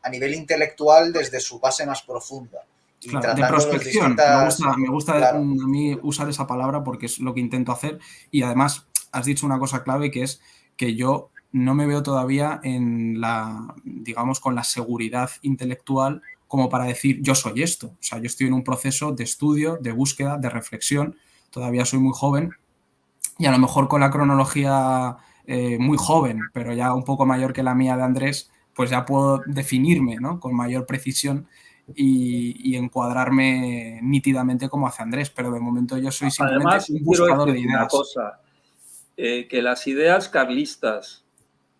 a nivel intelectual desde su base más profunda. Y claro, de tratando los prospección. distintas... Me gusta Claro. a mí usar esa palabra porque es lo que intento hacer. Y además has dicho una cosa clave, que es que yo no me veo todavía en la, digamos, con la seguridad intelectual como para decir yo soy esto. O sea, yo estoy en un proceso de estudio, de búsqueda, de reflexión. Todavía soy muy joven y a lo mejor con la cronología muy joven, pero ya un poco mayor que la mía de Andrés, pues ya puedo definirme, ¿no?, con mayor precisión y encuadrarme nítidamente como hace Andrés, pero de momento yo soy simplemente Además, un quiero buscador de decirte una ideas. cosa, que las ideas carlistas,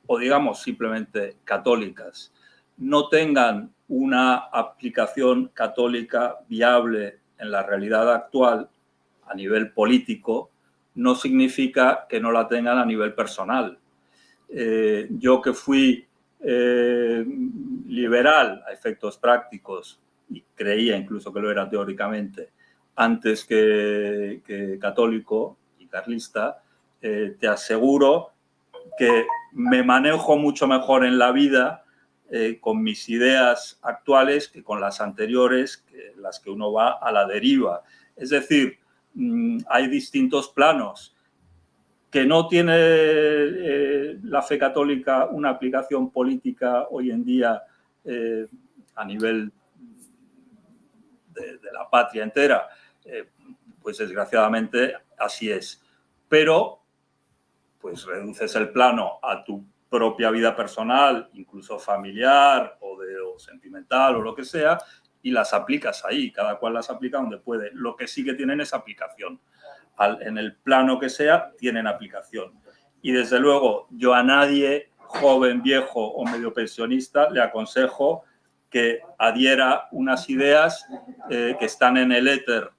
o digamos simplemente católicas, no tengan una aplicación católica viable en la realidad actual a nivel político, no significa que no la tengan a nivel personal. Yo que fui liberal a efectos prácticos y creía incluso que lo era teóricamente antes que católico y carlista, te aseguro que me manejo mucho mejor en la vida con mis ideas actuales que con las anteriores, que las que uno va a la deriva. Es decir, hay distintos planos. Que no tiene la fe católica una aplicación política hoy en día a nivel de la patria entera, pues desgraciadamente así es. Pero pues reduces el plano a tu propia vida personal, incluso familiar o sentimental o lo que sea, y las aplicas ahí, cada cual las aplica donde puede. Lo que sí que tienen es aplicación. En el plano que sea, tienen aplicación. Y desde luego, yo a nadie, joven, viejo o medio pensionista, le aconsejo que adhiera unas ideas que están en el éter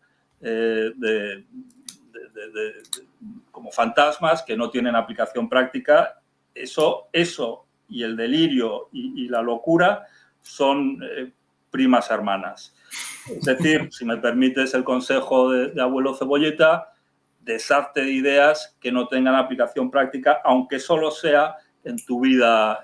como fantasmas, que no tienen aplicación práctica. Eso y el delirio y la locura son primas hermanas. Es decir, si me permites el consejo de abuelo Cebolleta, deshazte de ideas que no tengan aplicación práctica, aunque solo sea en tu vida.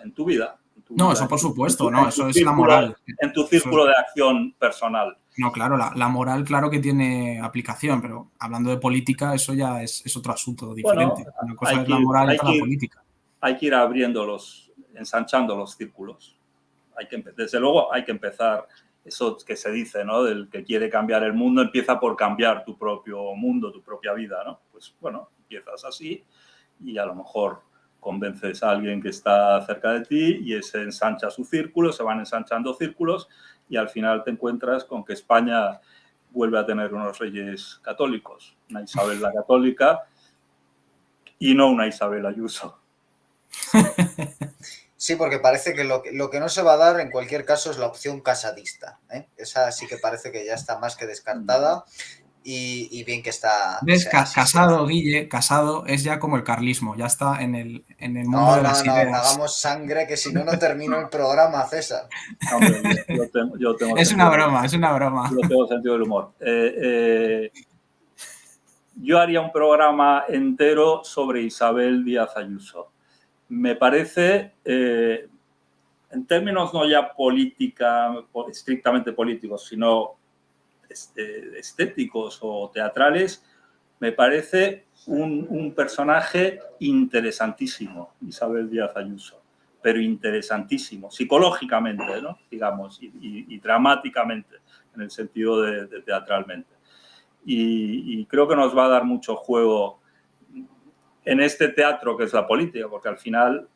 No, eso por supuesto, no, eso es la moral. En tu círculo de acción personal. No, claro, la moral claro que tiene aplicación, pero hablando de política, eso ya es otro asunto diferente. Bueno, una cosa es la moral y otra la política. Hay que ir abriéndolos, ensanchando los círculos. Desde luego hay que empezar, eso que se dice, ¿no?, del que quiere cambiar el mundo, empieza por cambiar tu propio mundo, tu propia vida, ¿no? Pues bueno, empiezas así y a lo mejor convences a alguien que está cerca de ti y se ensancha su círculo, se van ensanchando círculos y al final te encuentras con que España vuelve a tener unos reyes católicos, una Isabel la Católica y no una Isabel Ayuso. Sí, porque parece que lo que no se va a dar en cualquier caso es la opción casadista, ¿eh? Esa sí que parece que ya está más que descartada y bien que está... ¿Ves? Casado, Guille, Casado es ya como el carlismo, ya está en el mundo de las ideas. No hagamos sangre, que si no, no termino el programa, César. Hombre, yo tengo es una broma, es una broma. Yo tengo sentido del humor. Yo haría un programa entero sobre Isabel Díaz Ayuso. Me parece, en términos no ya política, estrictamente políticos, sino estéticos o teatrales, me parece un personaje interesantísimo, Isabel Díaz Ayuso, pero interesantísimo, psicológicamente, ¿no?, digamos, y dramáticamente, en el sentido de teatralmente. Y creo que nos va a dar mucho juego en este teatro que es la política, porque al final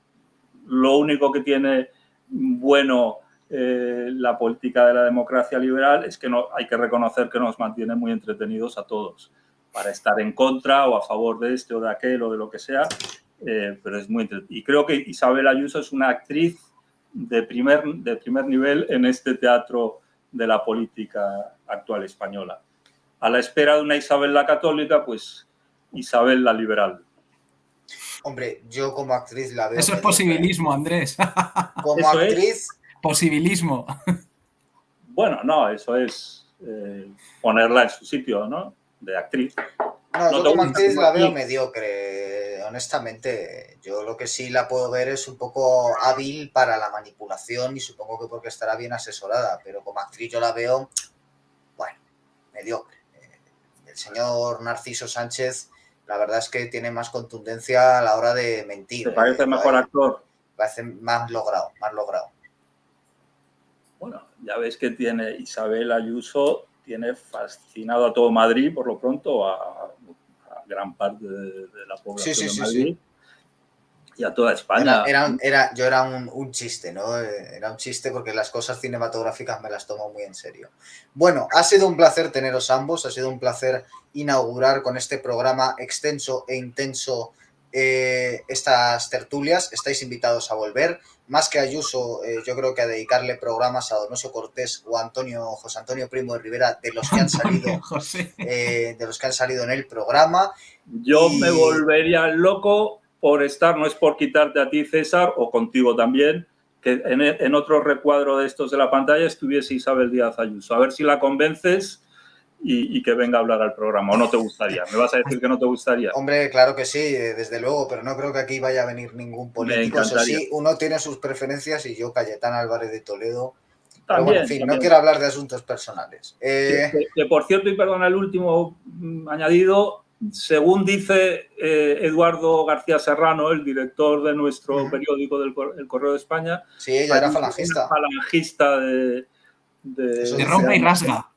lo único que tiene bueno la política de la democracia liberal es que hay que reconocer que nos mantiene muy entretenidos a todos, para estar en contra o a favor de este o de aquel o de lo que sea, pero es muy entretenido. Y creo que Isabel Ayuso es una actriz de primer nivel en este teatro de la política actual española. A la espera de una Isabel la católica, pues Isabel la liberal. Hombre, yo como actriz la veo... Eso es posibilismo, Andrés. Como ¿Eso actriz... Posibilismo. Bueno, no, eso es ponerla en su sitio, ¿no? De actriz. No, yo como actriz la veo mediocre, honestamente. Yo lo que sí la puedo ver es un poco hábil para la manipulación y supongo que porque estará bien asesorada, pero como actriz yo la veo, bueno, mediocre. El señor Narciso Sánchez, la verdad es que tiene más contundencia a la hora de mentir. ¿Te parece mejor actor? Parece más logrado, más logrado. Bueno, ya ves que tiene Isabel Ayuso, tiene fascinado a todo Madrid, por lo pronto, a gran parte de la población de Madrid y a toda España. Yo era un chiste, ¿no? Era un chiste porque las cosas cinematográficas me las tomo muy en serio. Bueno, ha sido un placer teneros ambos, ha sido un placer inaugurar con este programa extenso e intenso estas tertulias. Estáis invitados a volver. Más que Ayuso, yo creo que a dedicarle programas a Donoso Cortés o a José Antonio Primo de Rivera, de los que han salido en el programa. Yo me volvería loco por estar, no es por quitarte a ti, César, o contigo también, que en otro recuadro de estos de la pantalla estuviese Isabel Díaz Ayuso. A ver si la convences y que venga a hablar al programa. ¿O no te gustaría? ¿Me vas a decir que no te gustaría? Hombre, claro que sí, desde luego, pero no creo que aquí vaya a venir ningún político. Eso sí, uno tiene sus preferencias y yo, Cayetana Álvarez de Toledo. También, pero bueno, en fin, no quiero hablar de asuntos personales. Que por cierto, y perdona el último añadido, según dice Eduardo García Serrano, el director de nuestro periódico El Correo de España, sí, ella era falangista. Falangista de rompe y rasga.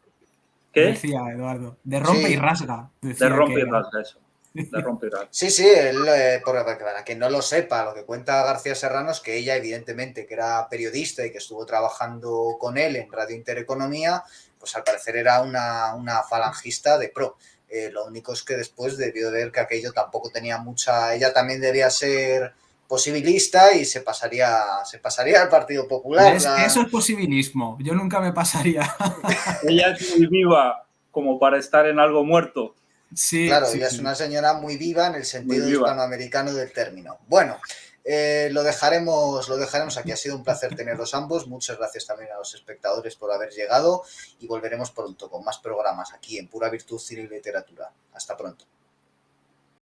¿Qué? Decía Eduardo. De rompe y rasga. De rompe y rasga, eso. De rompe y rasga. Sí, él, para quien no lo sepa, lo que cuenta García Serrano es que ella, evidentemente, que era periodista y que estuvo trabajando con él en Radio Intereconomía, pues al parecer era una falangista de pro. Lo único es que después debió de ver que aquello tampoco tenía mucha... Ella también debía ser posibilista y se pasaría al Partido Popular. Eso es posibilismo. Yo nunca me pasaría. Ella es muy viva como para estar en algo muerto. Sí, claro, ella es una señora muy viva en el sentido hispanoamericano del término. Bueno, lo dejaremos aquí. Ha sido un placer tenerlos ambos. Muchas gracias también a los espectadores por haber llegado y volveremos pronto con más programas aquí en Pura Virtud, Cine y Literatura. Hasta pronto.